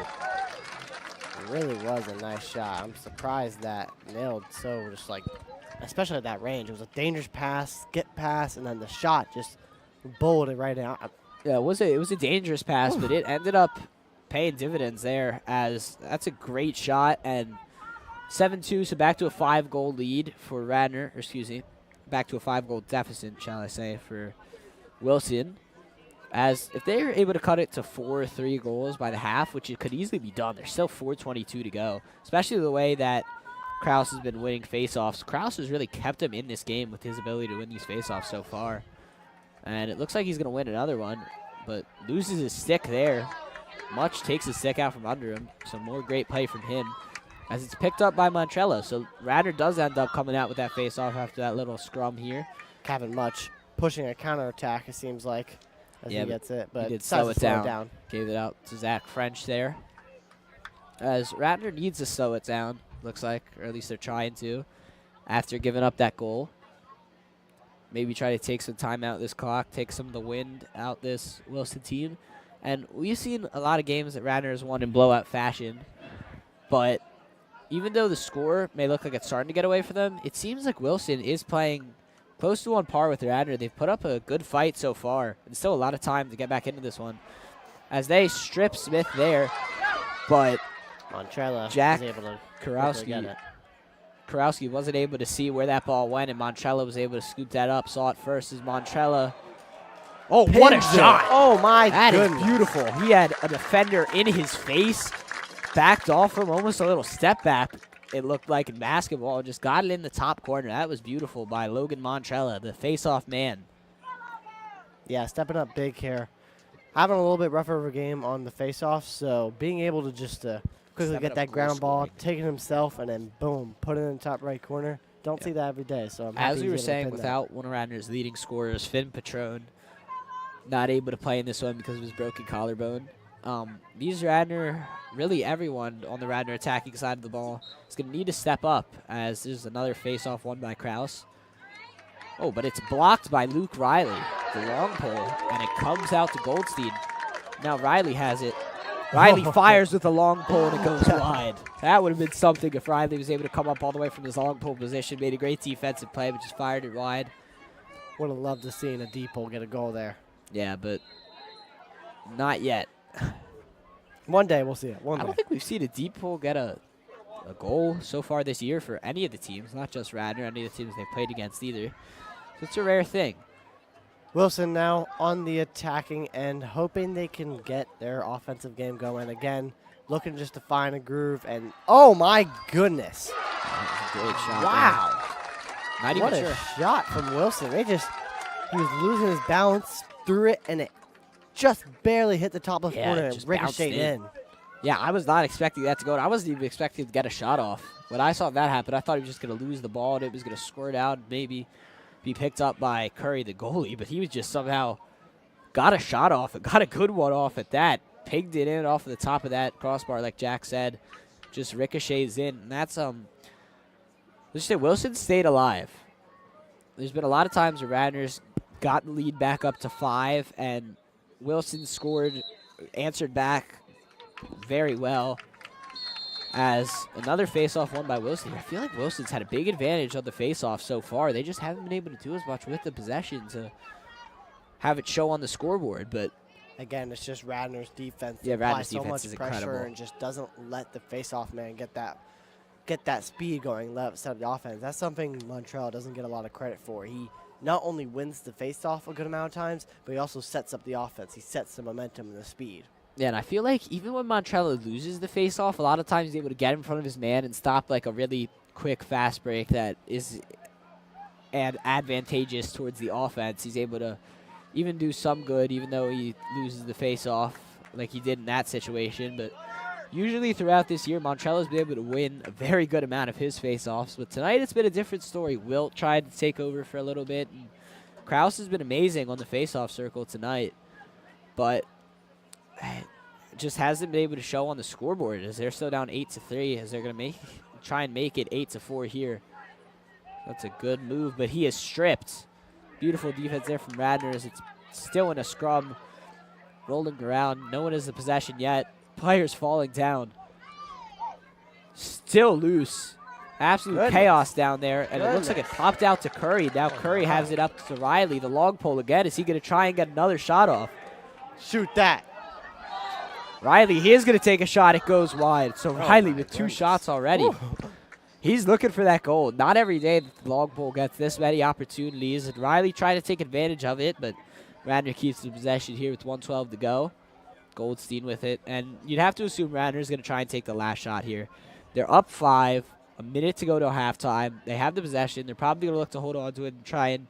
It really was a nice shot. I'm surprised that nailed so just like, especially at that range. It was a dangerous pass, skip pass, and then the shot just bowled it right out. Yeah, it was a dangerous pass, but it ended up paying dividends there as that's a great shot. And 7-2, so back to a 5-goal lead for Radnor, or excuse me, back to a 5-goal deficit, shall I say, for Wilson. As if they're able to cut it to 4-3 goals by the half, which it could easily be done, there's still 4:22 to go, especially the way that Krause has been winning faceoffs. Krause has really kept him in this game with his ability to win these faceoffs so far. And it looks like he's going to win another one, but loses his stick there. Much takes his stick out from under him, so more great play from him as it's picked up by Montrello. So Radnor does end up coming out with that faceoff after that little scrum here. Kevin Much pushing a counterattack, it seems like, as he gets it. But he did decides slow to it down. Gave it out to Zach French there. As Radnor needs to slow it down, looks like, or at least they're trying to, after giving up that goal. Maybe try to take some time out this clock, take some of the wind out this Wilson team. And we've seen a lot of games that Radnor has won in blowout fashion. But even though the score may look like it's starting to get away for them, it seems like Wilson is playing close to on par with Radnor. They've put up a good fight so far. And still a lot of time to get back into this one. As they strip Smith there. But Montrella Jack was able to Karowski wasn't able to see where that ball went, and Montrella was able to scoop that up. Saw it first as Montrella. Oh, what a shot. Oh, my goodness. That is beautiful. He had a defender in his face, backed off from almost a little step back, it looked like, in basketball. Just got it in the top corner. That was beautiful by Logan Montrella, the face-off man. Yeah, stepping up big here. Having a little bit rougher of a game on the face-off, so being able to just quickly get that ground ball, take it himself, and then boom, put it in the top right corner. Don't see that every day. So I'm happy as we were he's able to saying, pin without one of Radnor's leading scorers, Finn Petrone, not able to play in this one because of his broken collarbone. These Radnor, really everyone on the Radnor attacking side of the ball is going to need to step up as there's another face-off won by Krause. Oh, but it's blocked by Luke Riley, the long pole, and it comes out to Goldstein. Now Riley has it. Riley fires with a long pole and it goes wide. That would have been something if Riley was able to come up all the way from his long pole position. Made a great defensive play, but just fired it wide. Would have loved to see a deep pole get a goal there. Yeah, but not yet. One day we'll see it. I don't think we've seen a deep pole get a goal so far this year for any of the teams, not just Radnor, any of the teams they've played against either. So it's a rare thing. Wilson now on the attacking end, hoping they can get their offensive game going. Again, looking just to find a groove. And, oh, my goodness. That was a great shot. Wow. Not even what sure. a shot from Wilson. He was losing his balance, threw it, and it just barely hit the top of the corner and ricocheted in. Yeah, I was not expecting that to go. I wasn't even expecting to get a shot off. When I saw that happen, I thought he was just going to lose the ball and it was going to squirt out and maybe be picked up by Curry, the goalie. But he was just somehow got a shot off and got a good one off at that. Pigged it in off of the top of that crossbar, like Jack said. Just ricochets in. And that's, let's just say Wilson stayed alive. There's been a lot of times where Radnor's got the lead back up to 5 and Wilson scored, answered back very well as another faceoff won by Wilson. I feel like Wilson's had a big advantage on the faceoff so far. They just haven't been able to do as much with the possession to have it show on the scoreboard. But Again, it's just Radnor's defense. Yeah, They apply Radnor's so defense much is pressure incredible. and just doesn't let the face-off man get that speed going, set up the offense. That's something Montreal doesn't get a lot of credit for. He not only wins the face-off a good amount of times, but he also sets up the offense. He sets the momentum and the speed. Yeah, and I feel like even when Montreal loses the face-off, a lot of times he's able to get in front of his man and stop like a really quick fast break that is advantageous towards the offense. He's able to even do some good, even though he loses the face-off like he did in that situation. But usually throughout this year, Montreal has been able to win a very good amount of his face-offs. But tonight it's been a different story. Wilt tried to take over for a little bit. And Krause has been amazing on the face-off circle tonight. But just hasn't been able to show on the scoreboard as they're still down 8-3 as they're going to try and make it 8-4 here. That's a good move, but he is stripped. Beautiful defense there from Radnor as it's still in a scrum, rolling around. No one has the possession yet. Players falling down. Still loose. Absolute chaos down there, and it looks like it popped out to Curry. Now Curry has it up to Riley. The long pole again. Is he going to try and get another shot off? Shoot that. Riley, he is going to take a shot. It goes wide. So Riley with 2 shots already. Ooh. He's looking for that goal. Not every day that the long pole gets this many opportunities. And Riley tried to take advantage of it, but Radnor keeps the possession here with 1:12 to go. Goldstein with it. And you'd have to assume Radnor's going to try and take the last shot here. They're up 5, a minute to go to halftime. They have the possession. They're probably going to look to hold on to it and try and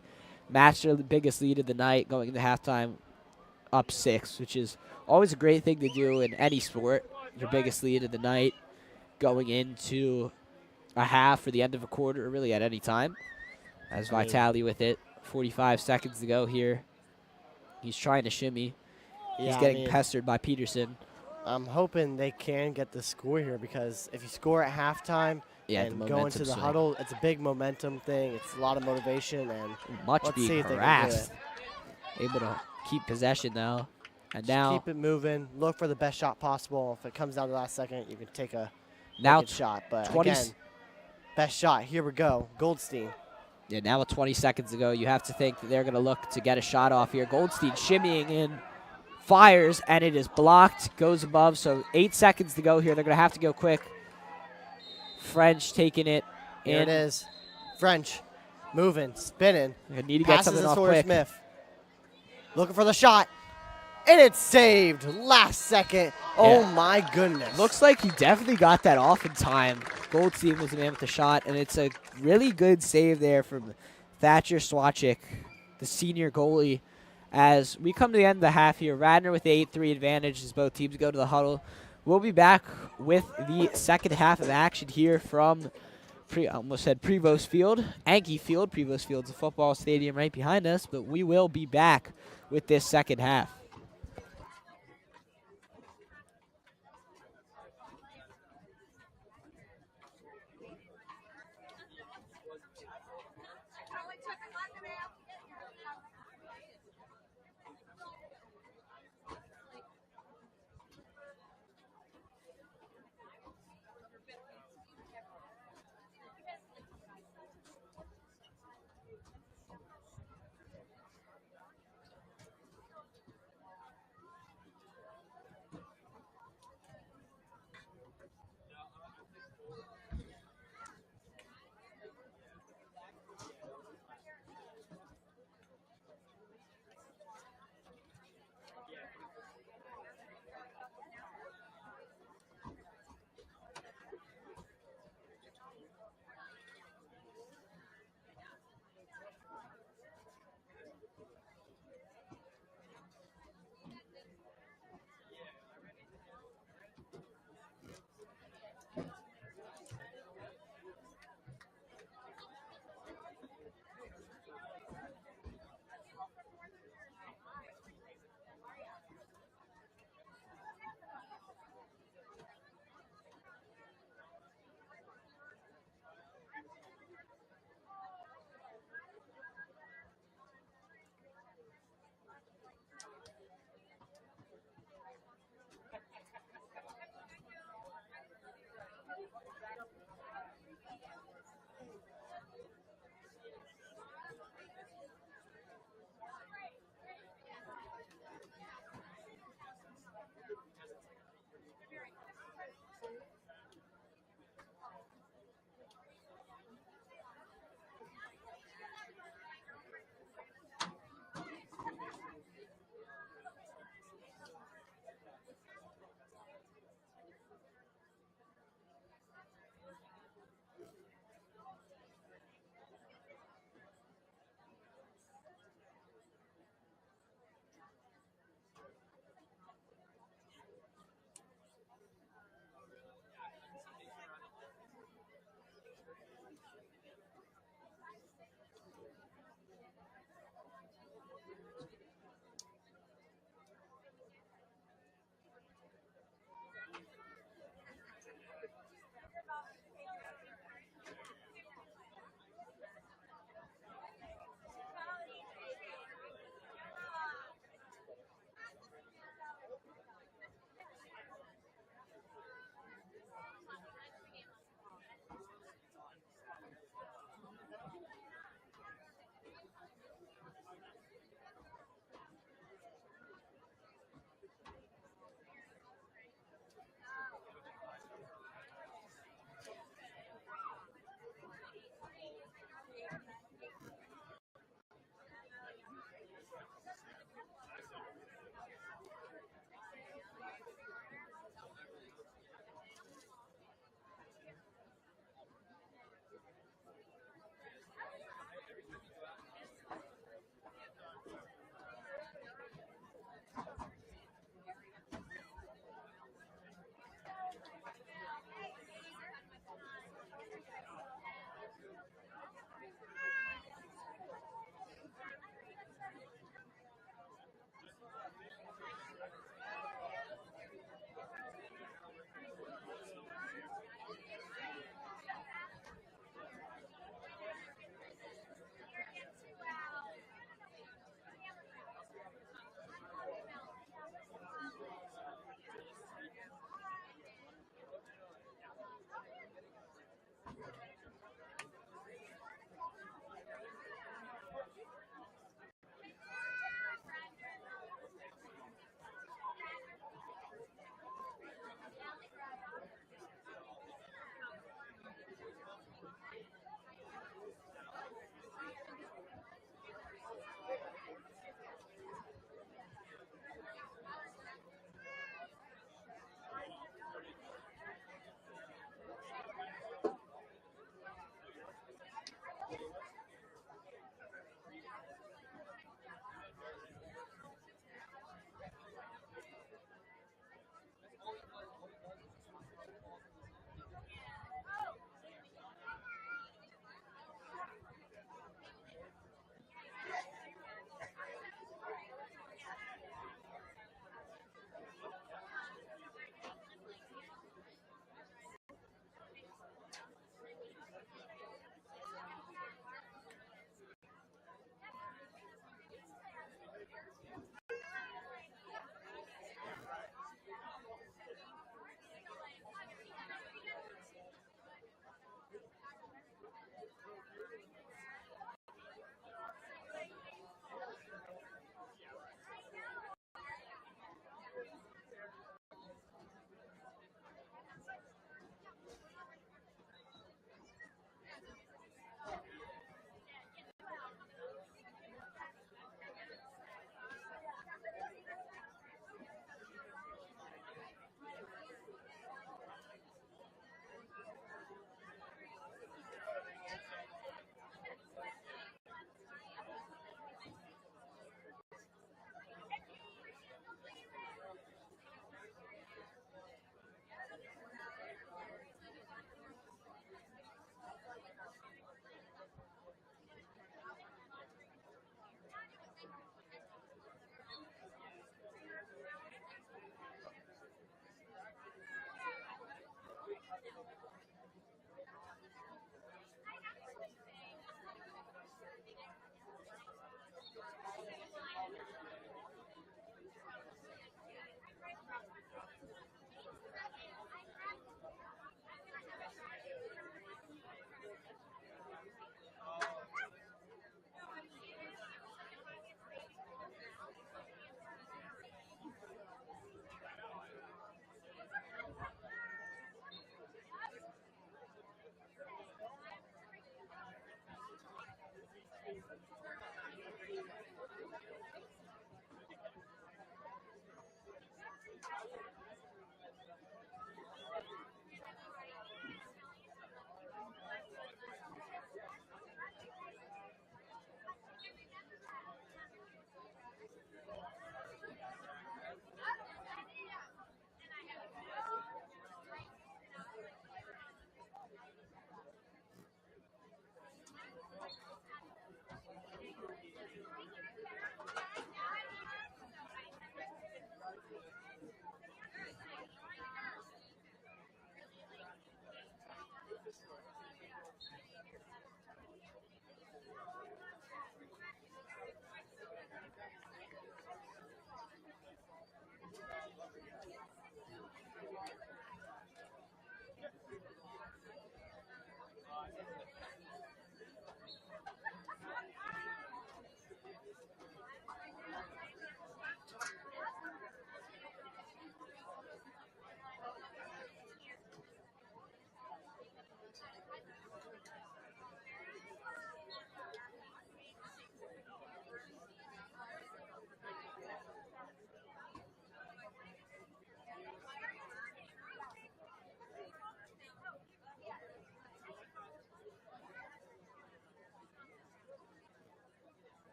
match their biggest lead of the night going into halftime up 6, which is always a great thing to do in any sport. Your biggest lead of the night going into a half or the end of a quarter, or really at any time. As Vitale with it. 45 seconds to go here. He's trying to shimmy. He's getting pestered by Peterson. I'm hoping they can get the score here because if you score at halftime and go into the huddle, it's a big momentum thing. It's a lot of motivation. And much being harassed. Able to keep possession now. And just now keep it moving. Look for the best shot possible. If it comes down to the last second, you can take a shot. But again, best shot. Here we go. Goldstein. Yeah, now with 20 seconds to go, you have to think that they're going to look to get a shot off here. Goldstein shimmying in, fires, and it is blocked. Goes above, so 8 seconds to go here. They're going to have to go quick. French taking it in. Here it is. French moving, spinning. They need to get something off quick. Smith. Looking for the shot. And it's saved last second. Oh, my goodness. Looks like he definitely got that off in time. Goldstein was the man with the shot, and it's a really good save there from Thatcher Swachik, the senior goalie. As we come to the end of the half here, Radnor with the 8-3 advantage as both teams go to the huddle. We'll be back with the second half of action here from Prevost Field, Anke Field. Prevost Field's a football stadium right behind us, but we will be back with this second half.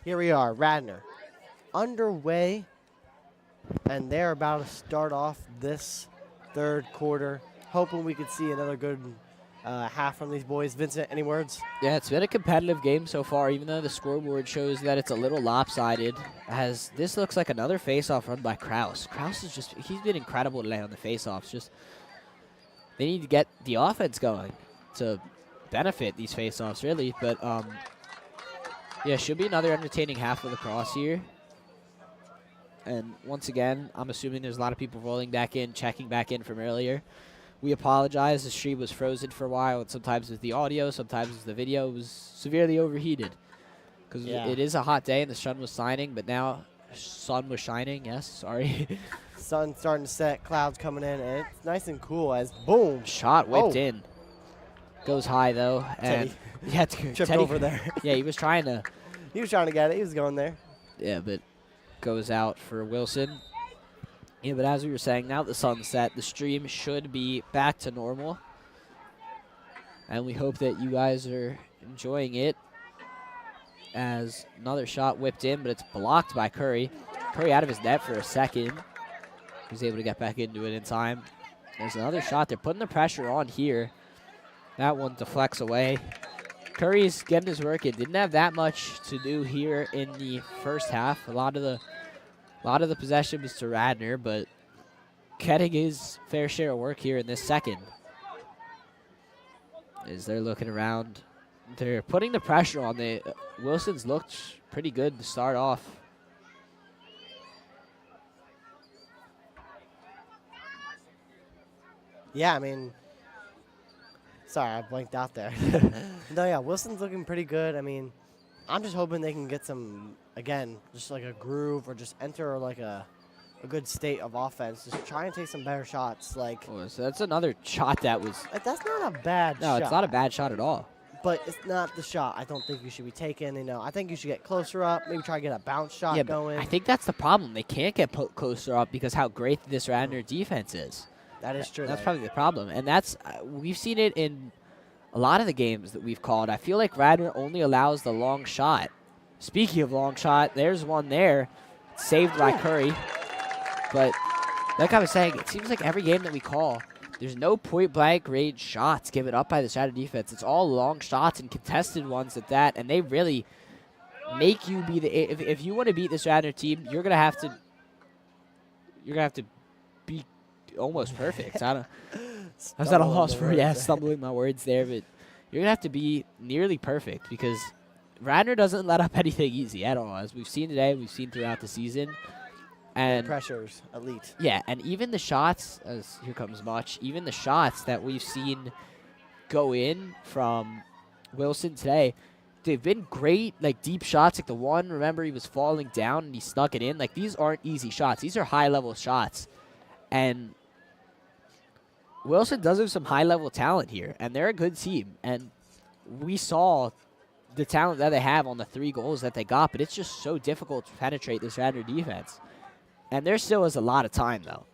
Here we are, Radnor, underway, and they're about to start off this third quarter. Hoping we could see another good half from these boys. Vincent, any words? Yeah, it's been a competitive game so far, even though the scoreboard shows that it's a little lopsided. As this looks like another faceoff run by Kraus. Kraus is he's been incredible today on the faceoffs. Just they need to get the offense going to benefit these faceoffs, really. But yeah, should be another entertaining half of Lacrosse here. And once again, I'm assuming there's a lot of people rolling back in, checking back in from earlier. We apologize. The stream was frozen for a while, and sometimes with the audio, sometimes with the video, it was severely overheated. Because it is a hot day and the sun was shining, but now sun was shining, yes, sorry. Sun starting to set, clouds coming in, and it's nice and cool as boom. Shot whipped in. Goes high, though. And yeah, tripped over there. Yeah, he was trying to. He was trying to get it. He was going there. Yeah, but goes out for Wilson. Yeah, but as we were saying, now the sun's set, the stream should be back to normal. And we hope that you guys are enjoying it. As another shot whipped in, but it's blocked by Curry. Curry out of his net for a second. He's able to get back into it in time. There's another shot. They're putting the pressure on here. That one deflects away. Curry's getting his work in. Didn't have that much to do here in the first half. A lot of the possession was to Radnor, but getting his fair share of work here in this second. As they're looking around, they're putting the pressure on. Wilson's looked pretty good to start off. Yeah, I mean, Sorry, I blanked out there. No, yeah, Wilson's looking pretty good. I mean, I'm just hoping they can get some, again, just like a groove or just enter like a good state of offense. Just try and take some better shots. Like, Oh, so that's another shot that was. that's not a bad No, shot. it's not a bad shot at all. But it's not the shot I don't think you should be taking. You know, I think you should get closer up, maybe try to get a bounce shot Yeah, going. but I think that's the problem. They can't get closer up because how great this Radnor defense is. That is true. That's probably the problem, and that's we've seen it in a lot of the games that we've called. I feel like Radnor only allows the long shot. Speaking of long shot, there's one there, saved by Curry. But like I was saying, it seems like every game that we call, there's no point-blank range shots given up by the Radnor defense. It's all long shots and contested ones at that, and they really make you be the. If you want to beat this Radnor team, you're gonna have to be almost perfect. I was at a loss for stumbling my words there, but you're gonna have to be nearly perfect because Radnor doesn't let up anything easy at all, as we've seen today. We've seen throughout the season. And pressures, elite. Yeah, and even the shots, as here comes Much, even the shots that we've seen go in from Wilson today, they've been great, like deep shots. Like the one, remember, he was falling down and he snuck it in. Like these aren't easy shots. These are high-level shots. And Wilson does have some high-level talent here, and they're a good team. And we saw the talent that they have on the 3 goals that they got, but it's just so difficult to penetrate this Radnor defense. And there still is a lot of time, though.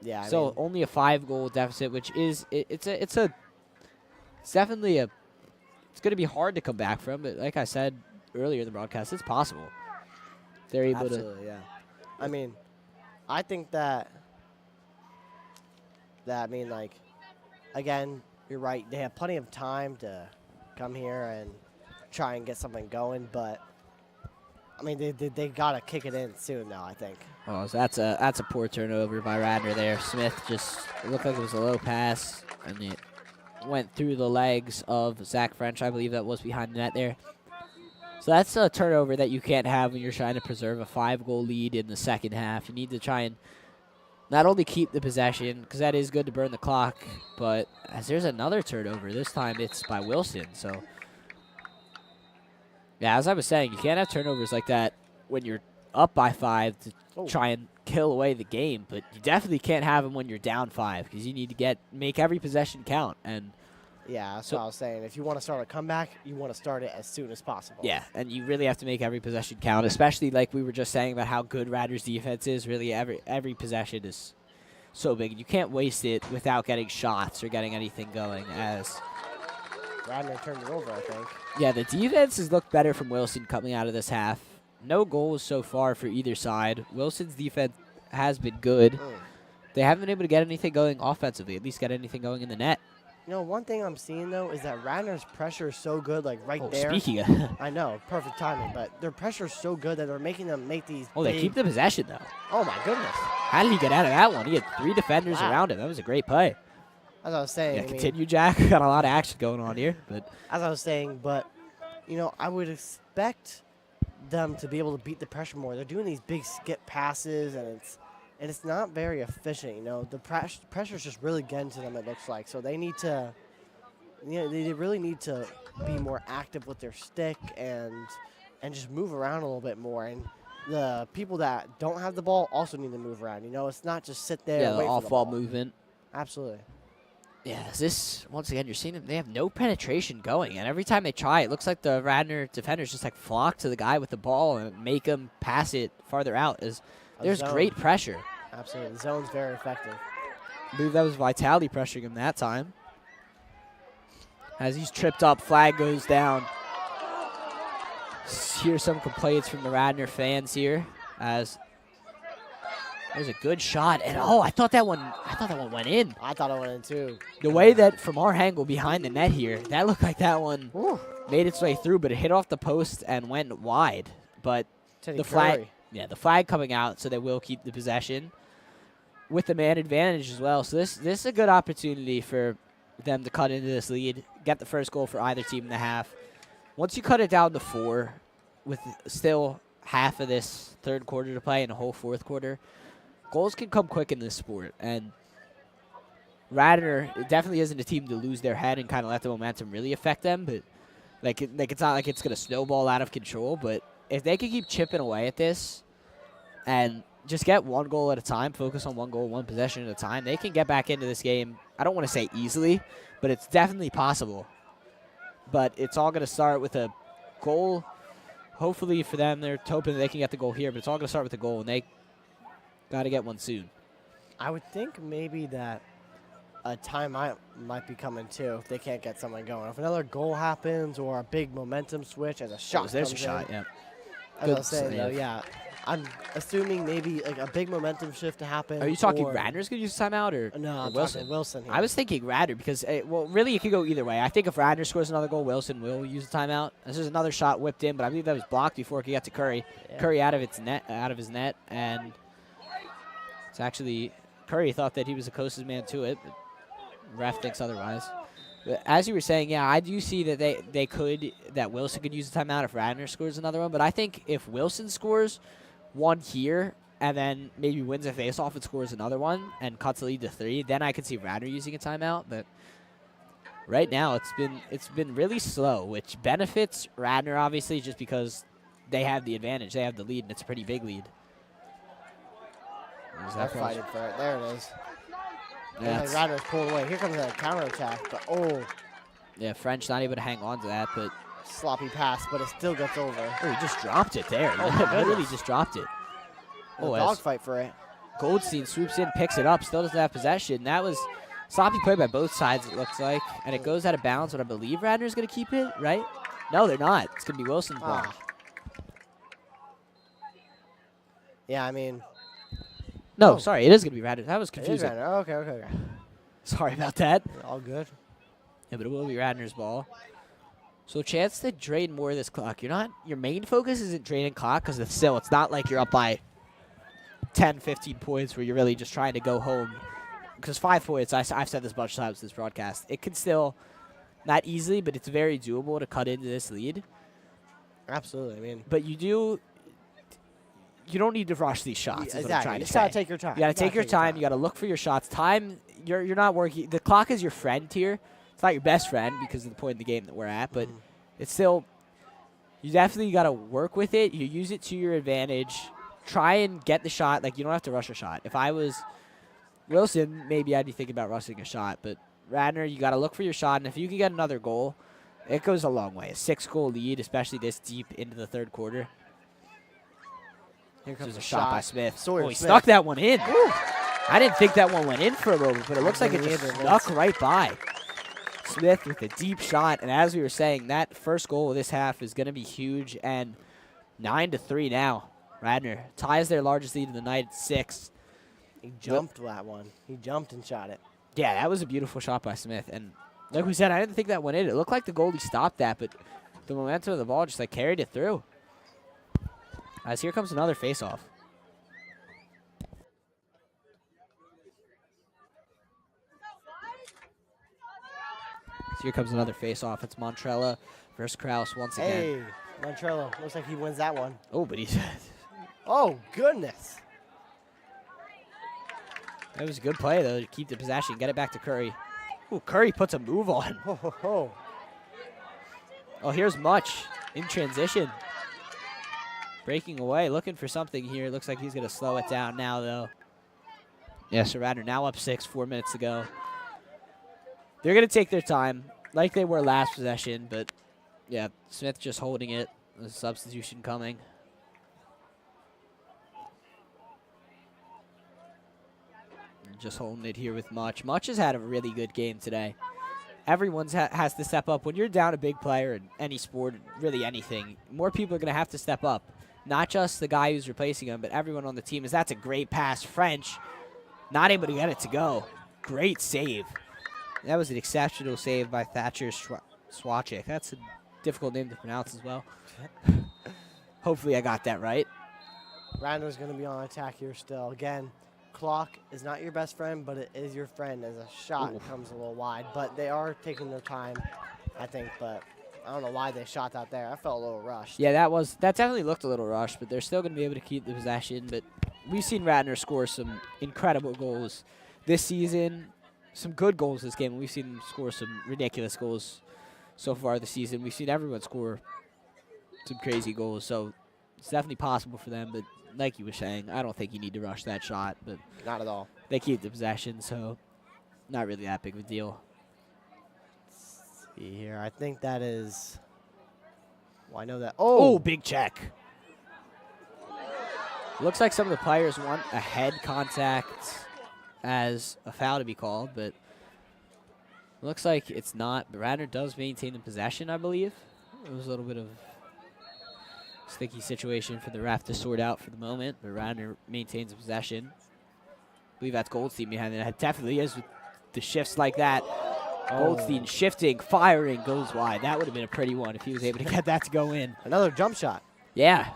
Yeah. So only a 5-goal deficit, which is it's definitely it's going to be hard to come back from. But like I said earlier in the broadcast, it's possible. They're able absolutely, yeah. I mean, I think that I mean, like, again, you're right. They have plenty of time to come here and try and get something going, but I mean, they gotta kick it in soon now, I think. Oh, so that's a poor turnover by Radnor there. Smith just it looked like it was a low pass, and it went through the legs of Zach French. I believe that was behind the net there. So that's a turnover that you can't have when you're trying to preserve a 5-goal lead in the second half. You need to try and not only keep the possession, because that is good to burn the clock, but as there's another turnover, this time it's by Wilson. So, yeah, as I was saying, you can't have turnovers like that when you're up by 5 to try and kill away the game, but you definitely can't have them when you're down 5 because you need to make every possession count. And yeah, that's what I was saying. If you want to start a comeback, you want to start it as soon as possible. Yeah, and you really have to make every possession count, especially like we were just saying about how good Radnor's defense is. Really, every possession is so big. You can't waste it without getting shots or getting anything going, as Radnor turned it over, I think. Yeah, the defense has looked better from Wilson coming out of this half. No goals so far for either side. Wilson's defense has been good. They haven't been able to get anything going offensively, at least get anything going in the net. You know, one thing I'm seeing, though, is that Radnor's pressure is so good, like there. Speaking of. I know, perfect timing, but their pressure is so good that they're making them make these they keep the possession, though. Oh, my goodness. How did he get out of that one? He had 3 defenders around him. That was a great play. As I was saying. Yeah, continue, Jack. Got a lot of action going on here. But as I was saying, but, you know, I would expect them to be able to beat the pressure more. They're doing these big skip passes, and it's not very efficient. You know, the pressure's just really getting to them, it looks like. So they need to, you know, they really need to be more active with their stick and just move around a little bit more. And the people that don't have the ball also need to move around. You know, it's not just sit there and wait for the ball. Off-ball movement. Absolutely. Yeah, once again, you're seeing them, they have no penetration going, and every time they try, it looks like the Radnor defenders just like flock to the guy with the ball and make him pass it farther out. There's great pressure. Absolutely, the zone's very effective. I believe that was Vitali pressuring him that time. As he's tripped up, flag goes down. Here's some complaints from the Radnor fans here, as there's a good shot, and I thought that one went in. I thought it went in too. The way that from our angle behind the net here, that looked like that one made its way through, but it hit off the post and went wide. But the flag coming out, so they will keep the possession with the man advantage as well. So this is a good opportunity for them to cut into this lead, get the first goal for either team in the half. Once you cut it down to 4, with still half of this third quarter to play and a whole fourth quarter, goals can come quick in this sport, and Radnor definitely isn't a team to lose their head and kind of let the momentum really affect them, but it's not like it's going to snowball out of control. But if they can keep chipping away at this and just get one goal at a time, focus on one goal, one possession at a time, they can get back into this game. I don't want to say easily, but it's definitely possible. But it's all going to start with a goal. Hopefully for them, they're hoping they can get the goal here, but it's all going to start with a goal, and they got to get one soon. I would think maybe that a timeout might be coming too if they can't get something going. If another goal happens or a big momentum switch as a shot there's comes a shot, in, yeah. As I was saying, though, yeah. I'm assuming maybe like a big momentum shift to happen. Are you talking Radnor's going to use a timeout or No, or I'm Wilson? talking Wilson here. I was thinking Radnor because, well, really it could go either way. I think if Radnor scores another goal, Wilson will use a timeout. This is another shot whipped in, but I believe that was blocked before it could get to Curry. Yeah. Curry out of his net, and it's actually Curry thought that he was the closest man to it, but ref thinks otherwise. But as you were saying, yeah, I do see that that Wilson could use a timeout if Radnor scores another one. But I think if Wilson scores one here and then maybe wins a faceoff and scores another one and cuts the lead to 3, then I could see Radnor using a timeout. But right now it's been really slow, which benefits Radnor obviously just because they have the advantage, they have the lead, and it's a pretty big lead. They're fighting for it. There it is. Yeah, Radnor's pulled away. Here comes a counterattack, but yeah, French not able to hang on to that, but sloppy pass, but it still gets over. oh, he just dropped it there. Oh, my Literally goodness. just dropped it. Oh, dogfight for it. Goldstein swoops in, picks it up, still doesn't have possession. That was sloppy play by both sides, it looks like, and it goes out of bounds, but I believe Radnor's going to keep it, right? No, they're not. It's going to be Wilson's ball. Yeah, I mean. No, sorry, it is going to be Radnor. That was It is confusing. Radnor. Okay. Sorry about that. All good. Yeah, but it will be Radnor's ball. So chance to drain more of this clock. Your main focus isn't draining clock because it's not like you're up by 10, 15 points where you're really just trying to go home. Because 5 points, I've said this a bunch of times in this broadcast, it can still, not easily, but it's very doable to cut into this lead. Absolutely, I mean. But you don't need to rush these shots. Is what I'm trying You to just gotta say. take your time. You got to take your time. You got to look for your shots. Time, you're not working. The clock is your friend here. It's not your best friend because of the point in the game that we're at, but it's still, you definitely got to work with it. You use it to your advantage. Try and get the shot. Like, you don't have to rush a shot. If I was Wilson, maybe I'd be thinking about rushing a shot, but Radnor, you got to look for your shot, and if you can get another goal, it goes a long way. A 6-goal lead, especially this deep into the third quarter. Here comes There's a shot by Smith. Sawyer He Smith. stuck that one in. Ooh. I didn't think that one went in for a moment, but it looks like it just snuck right by. Smith with a deep shot, and as we were saying, that first goal of this half is going to be huge, and 9-3 now. Radnor ties their largest lead of the night at 6. He jumped that one. He jumped and shot it. Yeah, that was a beautiful shot by Smith, and like we said, I didn't think that went in. It looked like the goalie stopped that, but the momentum of the ball just like carried it through. As here comes another face-off. So here comes another face-off. It's Montrella versus Kraus once again. Hey, Montrello. Looks like he wins that one. Oh, but he's Oh, goodness. that was a good play though to keep the possession, get it back to Curry. Ooh, Curry puts a move on. Ho, ho, ho. Oh, here's Much in transition. Breaking away, looking for something here. Looks like he's going to slow it down now, though. Yeah, so Radnor now up 6, 4 minutes to go. They're going to take their time, like they were last possession, but, yeah, Smith just holding it. There's a substitution coming. Just holding it here with Much. Much has had a really good game today. Everyone has to step up. When you're down a big player in any sport, really anything, more people are going to have to step up. Not just the guy who's replacing him, but everyone on the team. That's a great pass. French, not able to get it to go. Great save. That was an exceptional save by Thatcher Swachik. That's a difficult name to pronounce as well. Hopefully I got that right. Radnor's going to be on attack here still. Again, clock is not your best friend, but it is your friend as a shot comes a little wide. But they are taking their time, I think. But I don't know why they shot that there. I felt a little rushed. Yeah, that definitely looked a little rushed, but they're still going to be able to keep the possession. But we've seen Radnor score some incredible goals this season. some good goals this game. We've seen them score some ridiculous goals so far this season. We've seen everyone score some crazy goals, so it's definitely possible for them. But like you were saying, I don't think you need to rush that shot. But Not at all. they keep the possession, so not really that big of a deal. Let's see here. I think that is. Well, I know that. Oh, big check. Looks like some of the players want a head contact as a foul to be called, but looks like it's not. But Radnor does maintain the possession, I believe. It was a little bit of a sticky situation for the ref to sort out for the moment, but Radnor maintains the possession. I believe that's Goldstein behind it. It definitely is with the shifts like that. Goldstein shifting, firing, goes wide. That would have been a pretty one if he was able to get that to go in. Another jump shot. Yeah.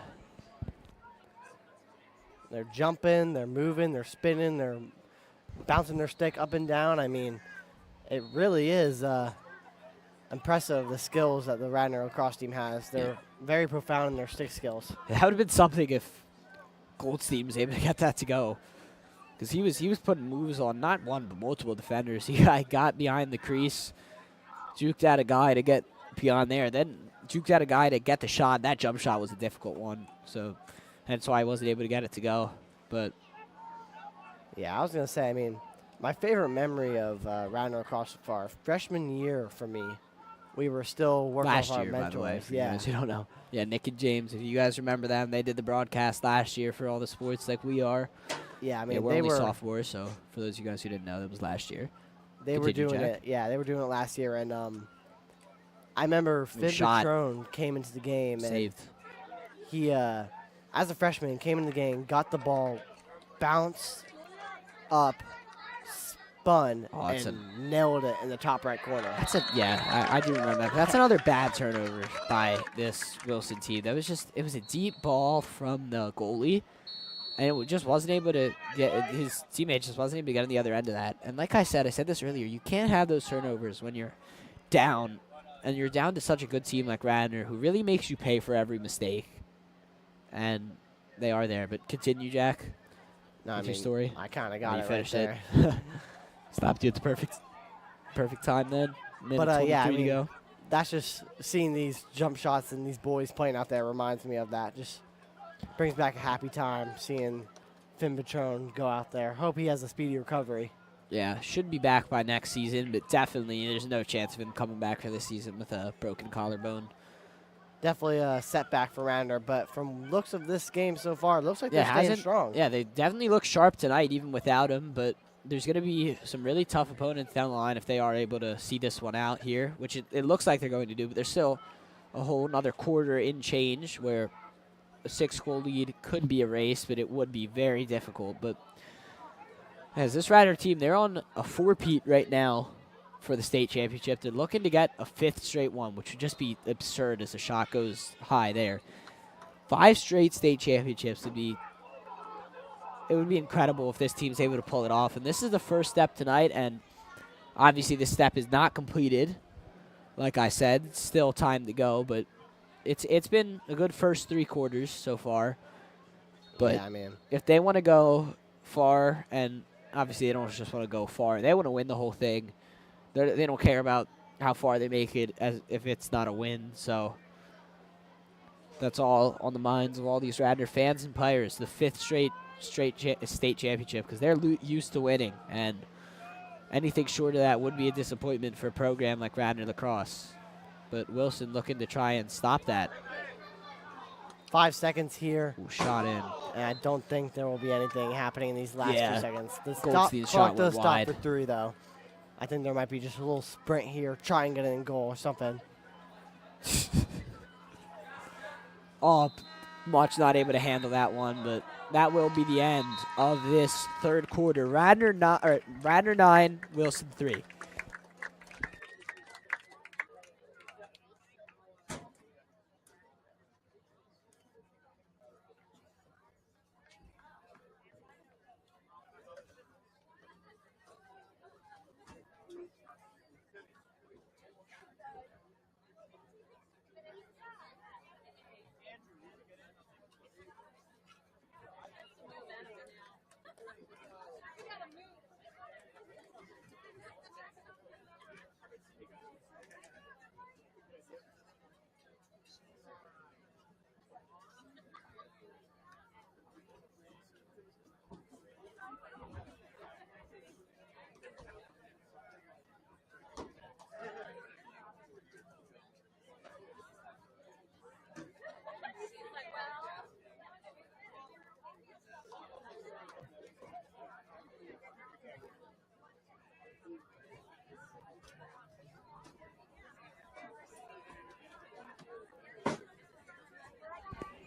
They're jumping, they're moving, they're spinning, they're bouncing their stick up and down. I mean, it really is impressive, the skills that the Radnor Lacrosse team has. They're very profound in their stick skills. That would have been something if Goldstein was able to get that to go. Because he was putting moves on not one but multiple defenders. He got behind the crease, juked out a guy to get beyond there, then juked out a guy to get the shot. That jump shot was a difficult one, so hence why I wasn't able to get it to go. But yeah, I was gonna say, I mean, my favorite memory of Radnor Lacrosse so far, freshman year for me, we were still working last with our year, mentors. by the way, for you yeah, guys who don't know. Yeah, Nick and James, if you guys remember them, they did the broadcast last year for all the sports like we are. yeah. I mean, Yeah, we're they only were sophomores, so for those of you guys who didn't know, that was last year. they were Continue, doing Jack. it. Yeah, they were doing it last year, and I remember Finn shot. Patron came into the game and Saved. he, as a freshman, came into the game, got the ball, bounced up, spun, Oh, that's and nailed it in the top right corner. That's I do remember that. That's another bad turnover by this Wilson team. That was it was a deep ball from the goalie, and it just wasn't able to get, his teammate just wasn't able to get on the other end of that. And like I said this earlier, you can't have those turnovers when you're down, and you're down to such a good team like Radnor, who really makes you pay for every mistake. And they are there. But continue, Jack. No, I What's mean, your story? I kind of got You it right finished there. it. Stopped you at the perfect time then. Minute But, 23 yeah, I to mean, go. That's just seeing these jump shots and these boys playing out there reminds me of that. Just brings back a happy time seeing Finn Patron go out there. Hope he has a speedy recovery. Yeah, should be back by next season, but definitely there's no chance of him coming back for this season with a broken collarbone. Definitely a setback for Radnor, but from looks of this game so far, it looks like they're staying strong. Yeah, they definitely look sharp tonight, even without him, but there's going to be some really tough opponents down the line if they are able to see this one out here, which it looks like they're going to do, but there's still a whole another quarter in change where a 6-goal lead could be erased, but it would be very difficult. But as this Radnor team, they're on a 4-peat right now for the state championship. They're looking to get a 5th straight one, which would just be absurd as the shot goes high there. 5 straight state championships would be, it would be incredible if this team's able to pull it off. And this is the first step tonight, and obviously this step is not completed. Like I said, still time to go, but it's been a good first 3 quarters so far. But yeah, I mean, if they want to go far, and obviously they don't just want to go far, they want to win the whole thing. They don't care about how far they make it as if it's not a win. So that's all on the minds of all these Radnor fans and players. The 5th straight state championship, because they're used to winning, and anything short of that would be a disappointment for a program like Radnor Lacrosse. But Wilson looking to try and stop that. 5 seconds here. Ooh, shot in. And I don't think there will be anything happening in these last 2 seconds. The Goldstein's clock shot does went stop wide. for 3, though. I think there might be just a little sprint here, try and get it in goal or something. Oh, much not able to handle that one, but that will be the end of this 3rd quarter. Radnor 9, Wilson 3.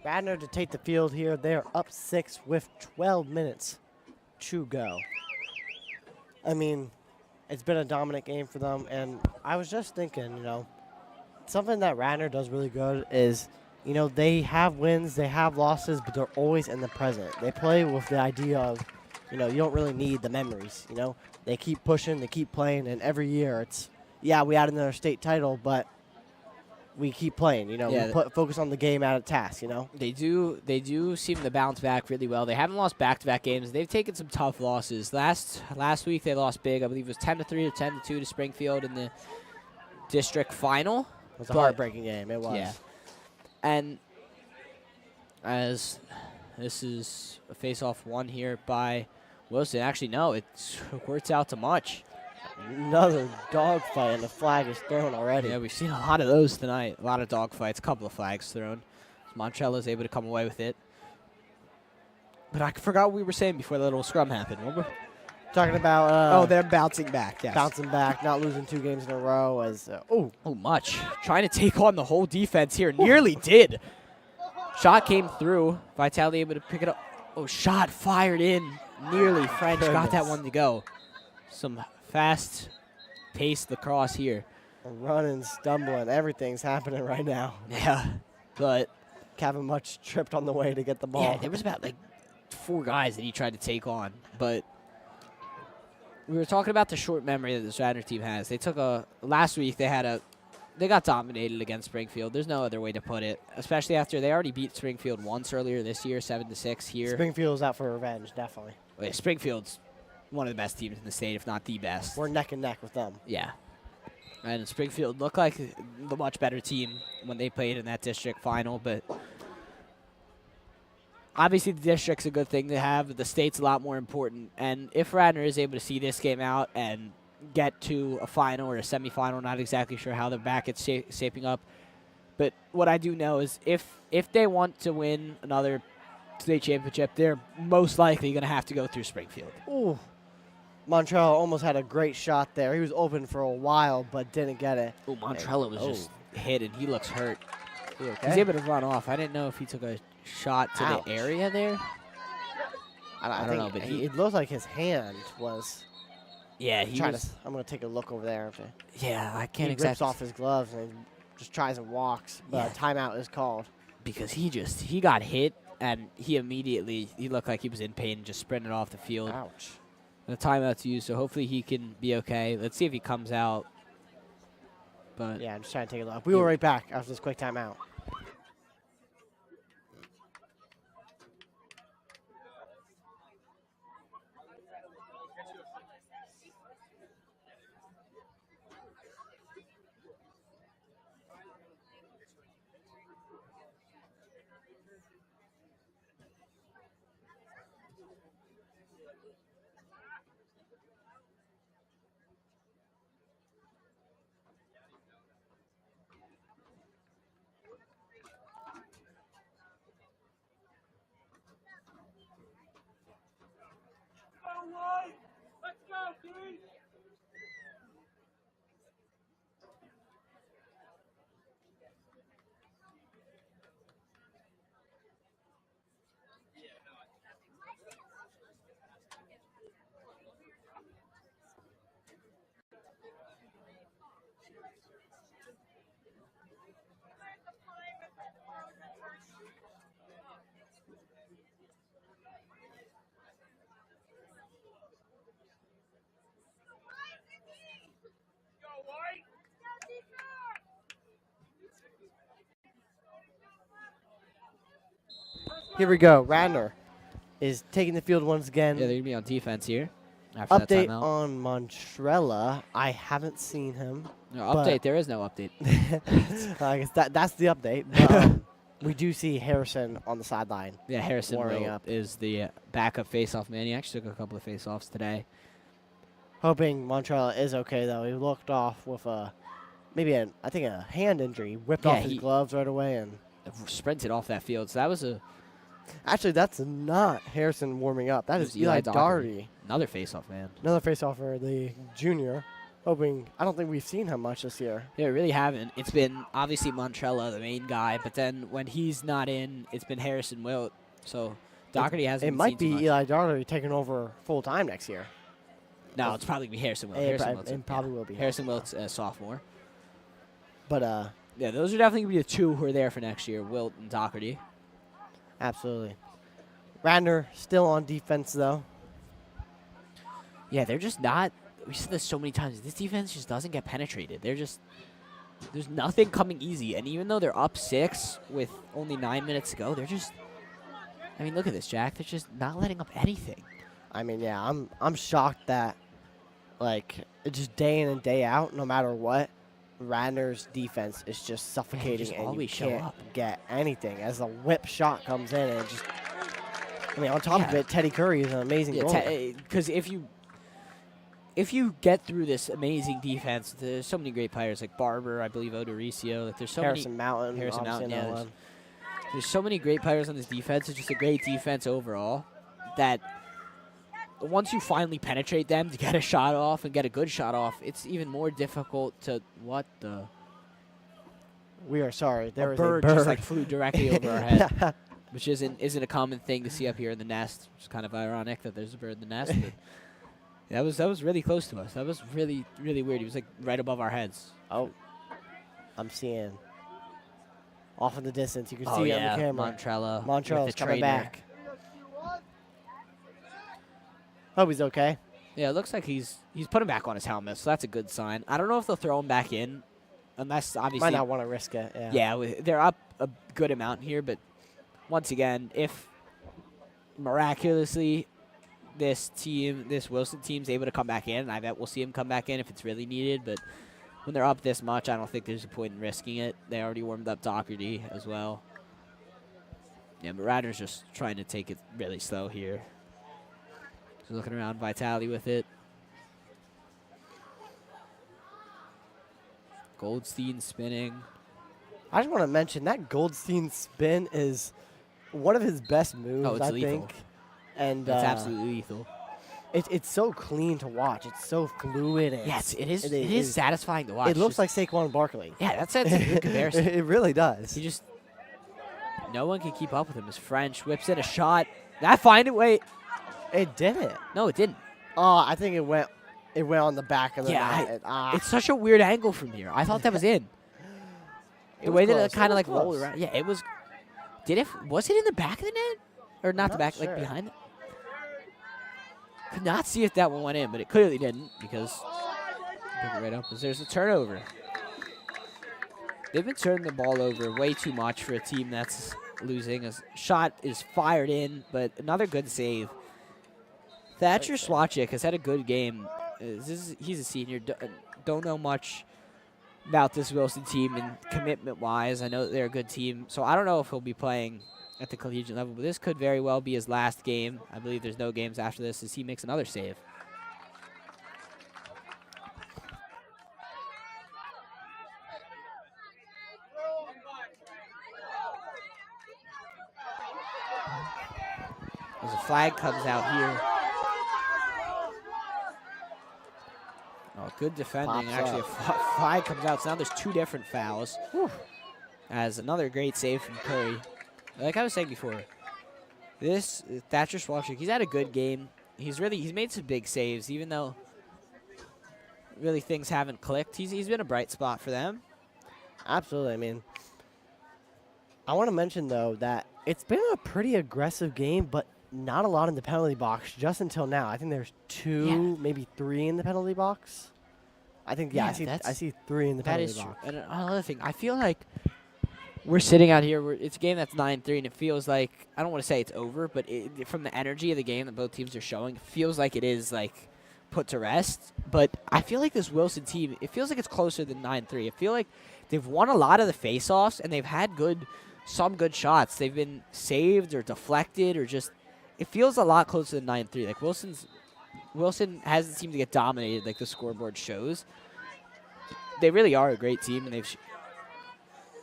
Radnor to take the field here. They're up 6 with 12 minutes to go. I mean, it's been a dominant game for them, and I was just thinking, something that Radnor does really good is, they have wins, they have losses, but they're always in the present. They play with the idea of, you don't really need the memories, They keep pushing, they keep playing, and every year it's, yeah, we had another state title, but we keep playing, Yeah, we focus on the game at a task, They do seem to bounce back really well. They haven't lost back-to-back games. They've taken some tough losses. Last week they lost big. I believe it was 10-3 or 10-2 to Springfield in the district final. It was a heartbreaking game. It was. Yeah. And as this is a face-off won here by Wilson. Actually, no, it works out to much. Another dogfight, and the flag is thrown already. Yeah, we've seen a lot of those tonight. A lot of dogfights, a couple of flags thrown. Montrell is able to come away with it. But I forgot what we were saying before the little scrum happened. Remember? Talking about they're bouncing back. Yes. Bouncing back, not losing 2 games in a row. As much. Trying to take on the whole defense here. Nearly did. Shot came through. Vitale able to pick it up. Oh, shot fired in. Nearly French got that one to go. Some fast-paced lacrosse here. Running, stumbling, everything's happening right now. Yeah, but Kevin Much tripped on the way to get the ball. Yeah, there was about 4 guys that he tried to take on, but we were talking about the short memory that this Radnor team has. They took last week they got dominated against Springfield. There's no other way to put it, especially after they already beat Springfield once earlier this year, 7-6 here. Springfield's out for revenge, definitely. Yeah, Springfield's one of the best teams in the state, if not the best. We're neck and neck with them. Yeah. And Springfield looked like the much better team when they played in that district final, but obviously the district's a good thing to have, but the state's a lot more important. And if Radnor is able to see this game out and get to a final or a semifinal, not exactly sure how the bracket's shaping up, but what I do know is if they want to win another state championship, they're most likely going to have to go through Springfield. Ooh. Montrell almost had a great shot there. He was open for a while, but didn't get it. Oh, Montrell was just hit, and he looks hurt. Okay? He's able to run off. I didn't know if he took a shot to the area there. I don't know, but it looked like his hand was. Yeah, I'm going to take a look over there. Yeah, I can't exactly. He rips off his gloves and just tries and walks, but a timeout is called. Because he got hit, and he looked like he was in pain and just sprinted off the field. Ouch. And a timeout's used, so hopefully he can be okay. Let's see if he comes out. But yeah, I'm just trying to take a look. We will right back after this quick timeout. Let's go, dude! Here we go. Radnor is taking the field once again. yeah, they're going to be on defense here. after that Update timeout. on Montrella. I haven't seen him. No update. There is no update. I guess that's the update. But, we do see Harrison on the sideline. Yeah, Harrison warming Wilt up. is the backup faceoff man. He actually took a couple of faceoffs today. Hoping Montrella is okay, though. He looked off with maybe a hand injury. Whipped Yeah, off his gloves right away. And sprinted off that field. So that was actually, that's not Harrison warming up. That is Eli Daugherty. Another faceoff man. Another faceoff for the junior. Hoping, I don't think we've seen him much this year. Yeah, we really haven't. It's been obviously Montrella, the main guy, but then when he's not in, it's been Harrison Wilt. So Daugherty hasn't. It been might seen be too much. Eli Daugherty taking over full time next year. No, it's probably gonna be Harrison Wilt. It probably will be Harrison Wilt's a sophomore. But yeah, those are definitely gonna be the two who are there for next year, Wilt and Daugherty. absolutely. Radnor still on defense though. Yeah, they're just not. We said this so many times. This defense just doesn't get penetrated. There's nothing coming easy. And even though they're up 6 with only 9 minutes to go, they're just. I mean, look at this, Jack. They're just not letting up anything. I mean, yeah, I'm shocked that, like, just day in and day out, no matter what, Radnor's defense is just suffocating just and you always show can't up. get anything. As a whip shot comes in and just, I mean, on top of it, Teddy Curry is an amazing goalie. Because if you get through this amazing defense, there's so many great players like Barber, I believe Odoricio. Like there's so Harrison Mountain, Harrison obviously Mountain, yeah, another one. there's so many great players on this defense. It's just a great defense overall. That once you finally penetrate them to get a shot off and get a good shot off, it's even more difficult to what the. We are sorry. There a is bird a bird just like flew directly over our head, which isn't a common thing to see up here in the nest. It's kind of ironic that there's a bird in the nest. But that was really close to us. That was really, really weird. He was like right above our heads. Oh, I'm seeing off in the distance. You can see it on the camera. Montrella's coming back. Hope he's okay. Yeah, it looks like he's put him back on his helmet, so that's a good sign. I don't know if they'll throw him back in, unless obviously Might not want to risk it. Yeah. Yeah, they're up a good amount here, but once again, if miraculously this Wilson team's able to come back in, I bet we'll see him come back in if it's really needed. But when they're up this much, I don't think there's a point in risking it. They already warmed up Daugherty as well. Yeah, but Radnor's just trying to take it really slow here. So looking around Vitali with it. Goldstein spinning. I just want to mention that Goldstein spin is one of his best moves, Oh, it's I lethal. think. And It's absolutely lethal. It's so clean to watch. It's so fluid. And Yes, it is satisfying to watch. It looks like Saquon Barkley. Yeah, that's a good comparison. It really does. He just no one can keep up with him. His French whips in a shot. That find it. Wait, It didn't. no, it didn't. Oh, I think it went on the back of the Yeah, net. It's such a weird angle from here. I thought that was in. The way that it kind of like rolled around. Yeah, it was. Was it in the back of the net or not the back, sure. like behind it? Could not see if that one went in, but it clearly didn't because pick it right up. There's a turnover. They've been turning the ball over way too much for a team that's losing. A shot is fired in, but another good save. Thatcher Swachik has had a good game. He's a senior. Don't know much about this Wilson team and commitment-wise. I know that they're a good team, so I don't know if he'll be playing at the collegiate level, but this could very well be his last game. I believe there's no games after this as he makes another save. As a flag comes out here. Oh, good defending. Pops Actually, up. a flag comes out, so now there's 2 different fouls. Whew. As another great save from Curry. Like I was saying before, this Thatcher Swalchuk, he's had a good game. He's made some big saves, even though really things haven't clicked. He's been a bright spot for them. Absolutely. I mean, I want to mention, though, that it's been a pretty aggressive game, but not a lot in the penalty box just until now. I think there's 2, maybe 3 in the penalty box. I think, I see 3 in the penalty box. True. And another thing, I feel like we're sitting out here. It's a game that's 9-3, and it feels like, I don't want to say it's over, but from the energy of the game that both teams are showing, it feels like it is like put to rest. But I feel like this Wilson team, it feels like it's closer than 9-3. I feel like they've won a lot of the face-offs, and they've had some good shots. They've been saved or deflected or just – it feels a lot closer than 9-3. Like, Wilson hasn't seemed to get dominated like the scoreboard shows. They really are a great team, and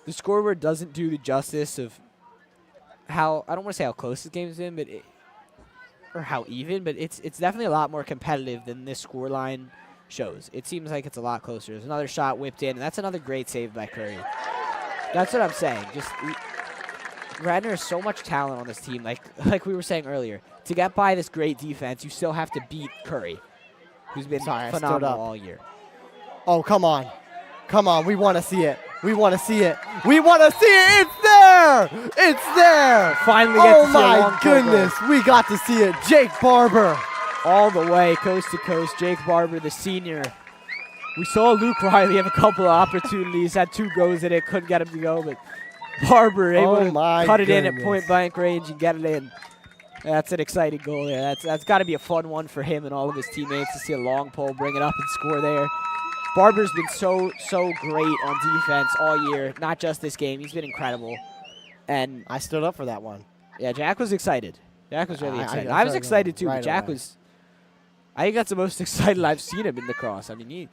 the scoreboard doesn't do the justice of how – I don't want to say how close this game's been, but or how even, but it's definitely a lot more competitive than this scoreline shows. It seems like it's a lot closer. There's another shot whipped in, and that's another great save by Curry. That's what I'm saying. Just Radnor has so much talent on this team. Like we were saying earlier, to get by this great defense, you still have to beat Curry, who's been phenomenal all year. Oh, come on. Come on. We want to see it. We want to see it. We want to see it. It's there. It's there. Finally get to see a long Oh, my goodness. We got to see it. Jake Barber. All the way, coast to coast. Jake Barber, the senior. We saw Luke Riley have a couple of opportunities, had 2 goes at it, couldn't get him to go, but Barber able to cut it in at point-blank range and get it in. That's an exciting goal there. That's got to be a fun one for him and all of his teammates to see a long pole, bring it up and score there. Barber's been so great on defense all year, not just this game. He's been incredible. And I stood up for that one. Yeah, Jack was excited. Jack was really excited. I was excited too, but Jack was, I think that's the most excited I've seen him in lacrosse. I mean, he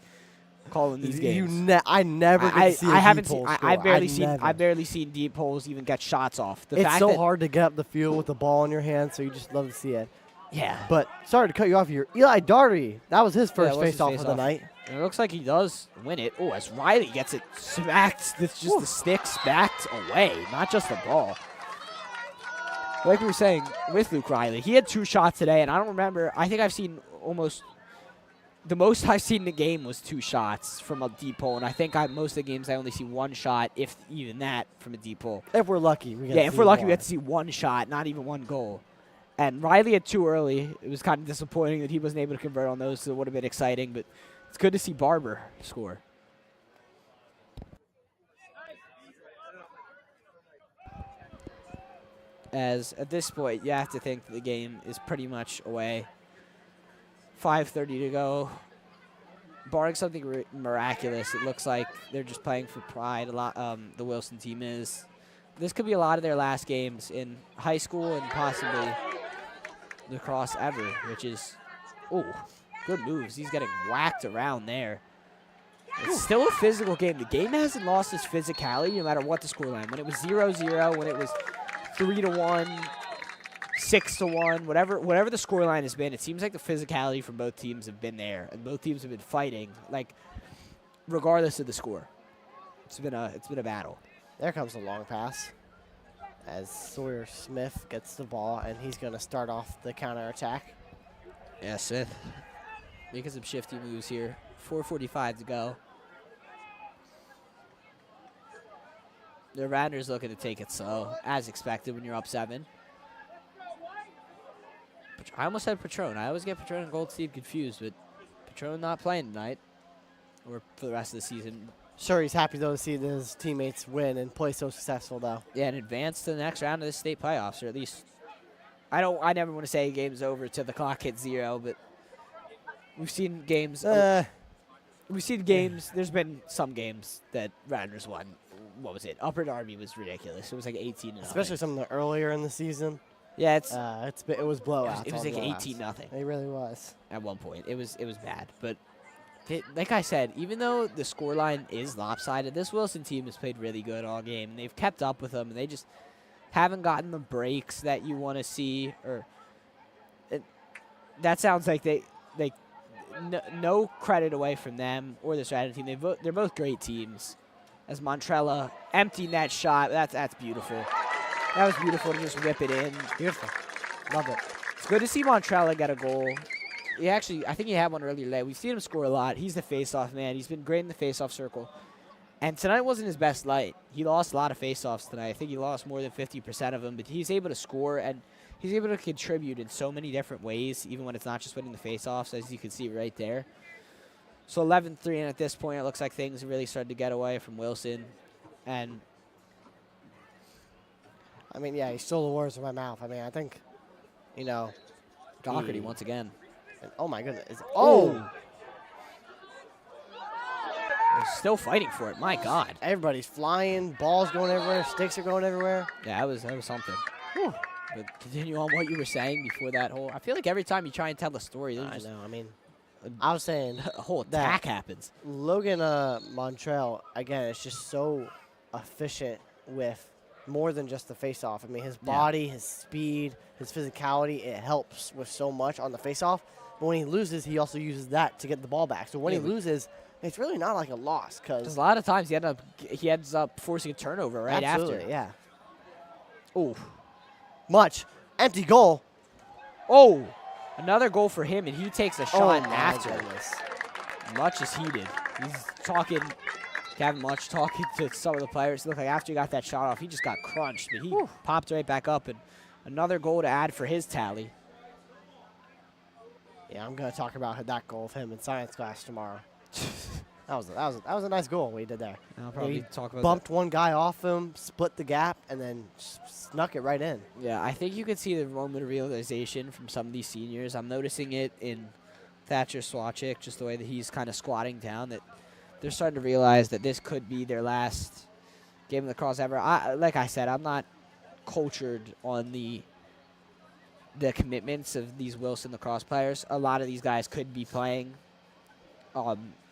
calling these games. I never get to see a deep pole score. I've barely seen deep poles even get shots off. It's so hard to get up the field with the ball in your hand, so you just love to see it. Yeah. But sorry to cut you off here. Eli Daugherty, that was his first face-off of the night. And it looks like he does win it. Oh, as Riley gets it smacked, it's just the stick smacked away, not just the ball. Like we were saying with Luke Riley, he had 2 shots today, and I don't remember. I think I've seen almost the most I've seen in the game was 2 shots from a deep pole, and I think most of the games I only see 1 shot, if even that, from a deep pole. If we're lucky, we get to see 1 shot, not even 1 goal. And Riley had 2 early. It was kind of disappointing that he wasn't able to convert on those, so it would have been exciting, but it's good to see Barber score. As at this point, you have to think that the game is pretty much away. 5:30 to go. Barring something miraculous, it looks like they're just playing for pride. A lot. The Wilson team is. This could be a lot of their last games in high school and possibly lacrosse ever, which is, good moves. He's getting whacked around there. It's still a physical game. The game hasn't lost its physicality no matter what the scoreline. When it was 0-0, when it was 3-1, 6-1, whatever the scoreline has been, it seems like the physicality from both teams have been there, and both teams have been fighting, like, regardless of the score. It's been a battle. There comes a long pass as Sawyer Smith gets the ball, and he's going to start off the counterattack. Yeah, Smith making some shifty moves here. 4:45 to go. The Radnor's looking to take it slow, as expected when you're up 7. I almost said Patron. I always get Patron and Goldstein confused, but Patron not playing tonight or for the rest of the season. Sure, he's happy, though, to see his teammates win and play so successful, though. Yeah, and advance to the next round of the state playoffs, or at least I never want to say game's over till the clock hits 0, but we've seen games. There's been some games that Radnor's won. What was it? Upper Darby was ridiculous. It was like 18-0. Especially some of the earlier in the season. Yeah, it was blowouts. It was like 18-0. It really was. At one point, it was bad. But like I said, even though the scoreline is lopsided, this Wilson team has played really good all game. And they've kept up with them, and they just haven't gotten the breaks that you want to see. That sounds like no credit away from them or this Radnor team. They're both great teams. As Montrella emptying that shot, that's beautiful. That was beautiful to just whip it in. Beautiful. Love it. It's good to see Montrella get a goal. I think he had one earlier today. We've seen him score a lot. He's the face-off man. He's been great in the face-off circle. And tonight wasn't his best night. He lost a lot of face-offs tonight. I think he lost more than 50% of them. But he's able to score, and he's able to contribute in so many different ways, even when it's not just winning the face-offs, as you can see right there. So 11-3, and at this point, it looks like things have really started to get away from Wilson. And I mean, yeah, he stole the words from my mouth. I mean, I think, Doherty once again. And, oh, my goodness. Oh! They're still fighting for it. My God. Everybody's flying. Balls going everywhere. Sticks are going everywhere. Yeah, that was something. Whew. But continue on what you were saying before that whole. I feel like every time you try and tell a story, I know. I mean, I was saying a whole attack happens. Logan Montrell, again, is just so efficient with more than just the face-off. I mean, his body, his speed, his physicality, it helps with so much on the face-off. But when he loses, he also uses that to get the ball back. So when he loses, it's really not like a loss. Because a lot of times he ends up forcing a turnover right after. Yeah. Ooh. Much. Empty goal. Oh. Another goal for him, and he takes a shot after. Goodness. Much is heated. He's talking, Kevin Much talking to some of the players. It looked like after he got that shot off, he just got crunched, but he popped right back up, and another goal to add for his tally. Yeah, I'm going to talk about that goal of him in science class tomorrow. That was a nice goal we did there. I'll probably talk about bumped one guy off him, split the gap, and then snuck it right in. Yeah, I think you could see the moment of realization from some of these seniors. I'm noticing it in Thatcher Swachik, just the way that he's kind of squatting down, that they're starting to realize that this could be their last game of lacrosse ever. Like I said, I'm not cultured on the commitments of these Wilson lacrosse players. A lot of these guys could be playing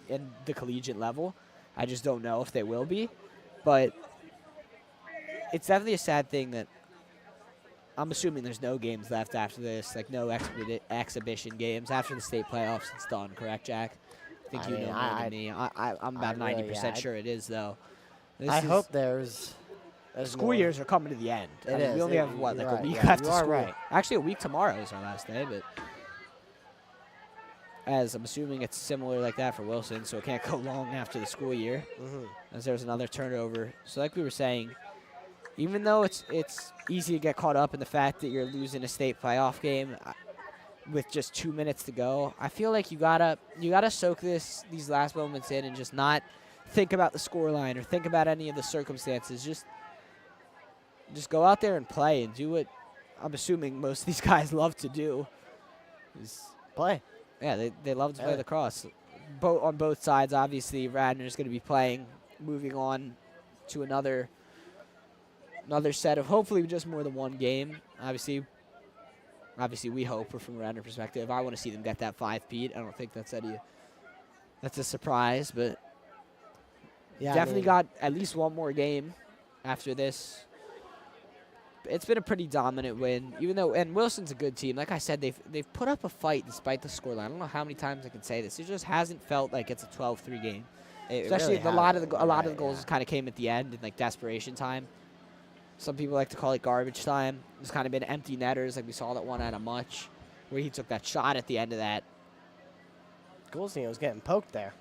in the collegiate level. I just don't know if they will be. But it's definitely a sad thing that I'm assuming there's no games left after this, like no exhibition games. After the state playoffs, it's done, correct, Jack? I think you know more than me. I'm about 90% sure it is, though. I hope there's school more. years are coming to the end. We only have, what, like a week right. left You of are school? right. Actually, a week tomorrow is our last day, but as I'm assuming it's similar like that for Wilson, so it can't go long after the school year, as there's another turnover. So like we were saying, even though it's easy to get caught up in the fact that you're losing a state playoff game with just 2 minutes to go, I feel like you gotta soak these last moments in and just not think about the scoreline or think about any of the circumstances. Just go out there and play and do what I'm assuming most of these guys love to do. Is play. Yeah, they love to play lacrosse. On both sides, obviously, Radnor's going to be playing, moving on to another set of hopefully just more than one game. Obviously, we hope, from a Radnor perspective. I want to see them get that 5-peat. I don't think that's a surprise, but definitely got at least one more game after this. It's been a pretty dominant win, and Wilson's a good team. Like I said, they've put up a fight despite the scoreline. I don't know how many times I can say this. It just hasn't felt like it's a 12-3 game. Especially really a lot of the goals kind of came at the end in like desperation time. Some people like to call it garbage time. It's kind of been empty netters, like we saw that one out of Much, where he took that shot at the end of that. Goldstein was getting poked there.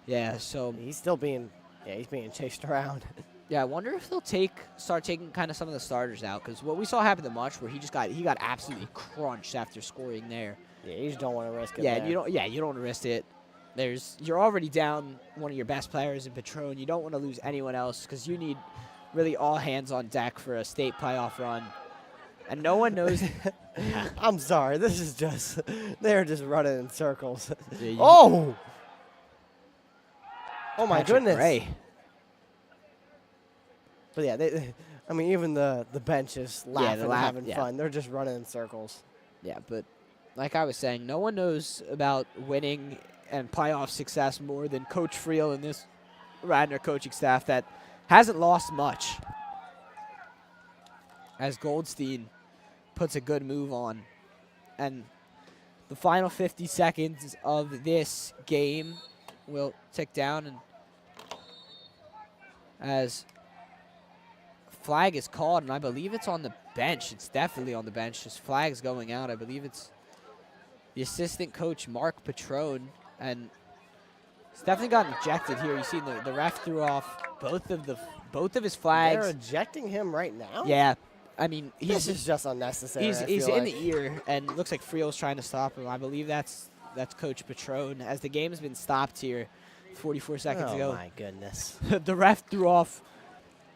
Yeah, so he's still being chased around. Yeah, I wonder if they'll start taking kind of some of the starters out, because what we saw happen to Much, where he got absolutely crunched after scoring there. Yeah, you just don't want to risk it. Yeah, you don't want to risk it. You're already down one of your best players in Patron. You don't want to lose anyone else, because you need really all hands on deck for a state playoff run. And no one knows. I'm sorry, this is just they're just running in circles. Yeah, oh my Patrick goodness. Gray. But yeah, even the bench is laughing and having fun. They're just running in circles. Yeah, but like I was saying, no one knows about winning and playoff success more than Coach Friel and this Radnor coaching staff that hasn't lost much. As Goldstein puts a good move on. And the final 50 seconds of this game will tick down, and as flag is called, and I believe it's on the bench. It's definitely on the bench. This flag's going out. I believe it's the assistant coach, Mark Patron, and it's definitely gotten ejected here. You see the ref threw off both of his flags. They're ejecting him right now? Yeah. I mean, this is just unnecessary. He's in the ear, and it looks like Friel's trying to stop him. I believe that's Coach Patron. As the game's been stopped here 44 seconds ago. Oh, my goodness. The ref threw off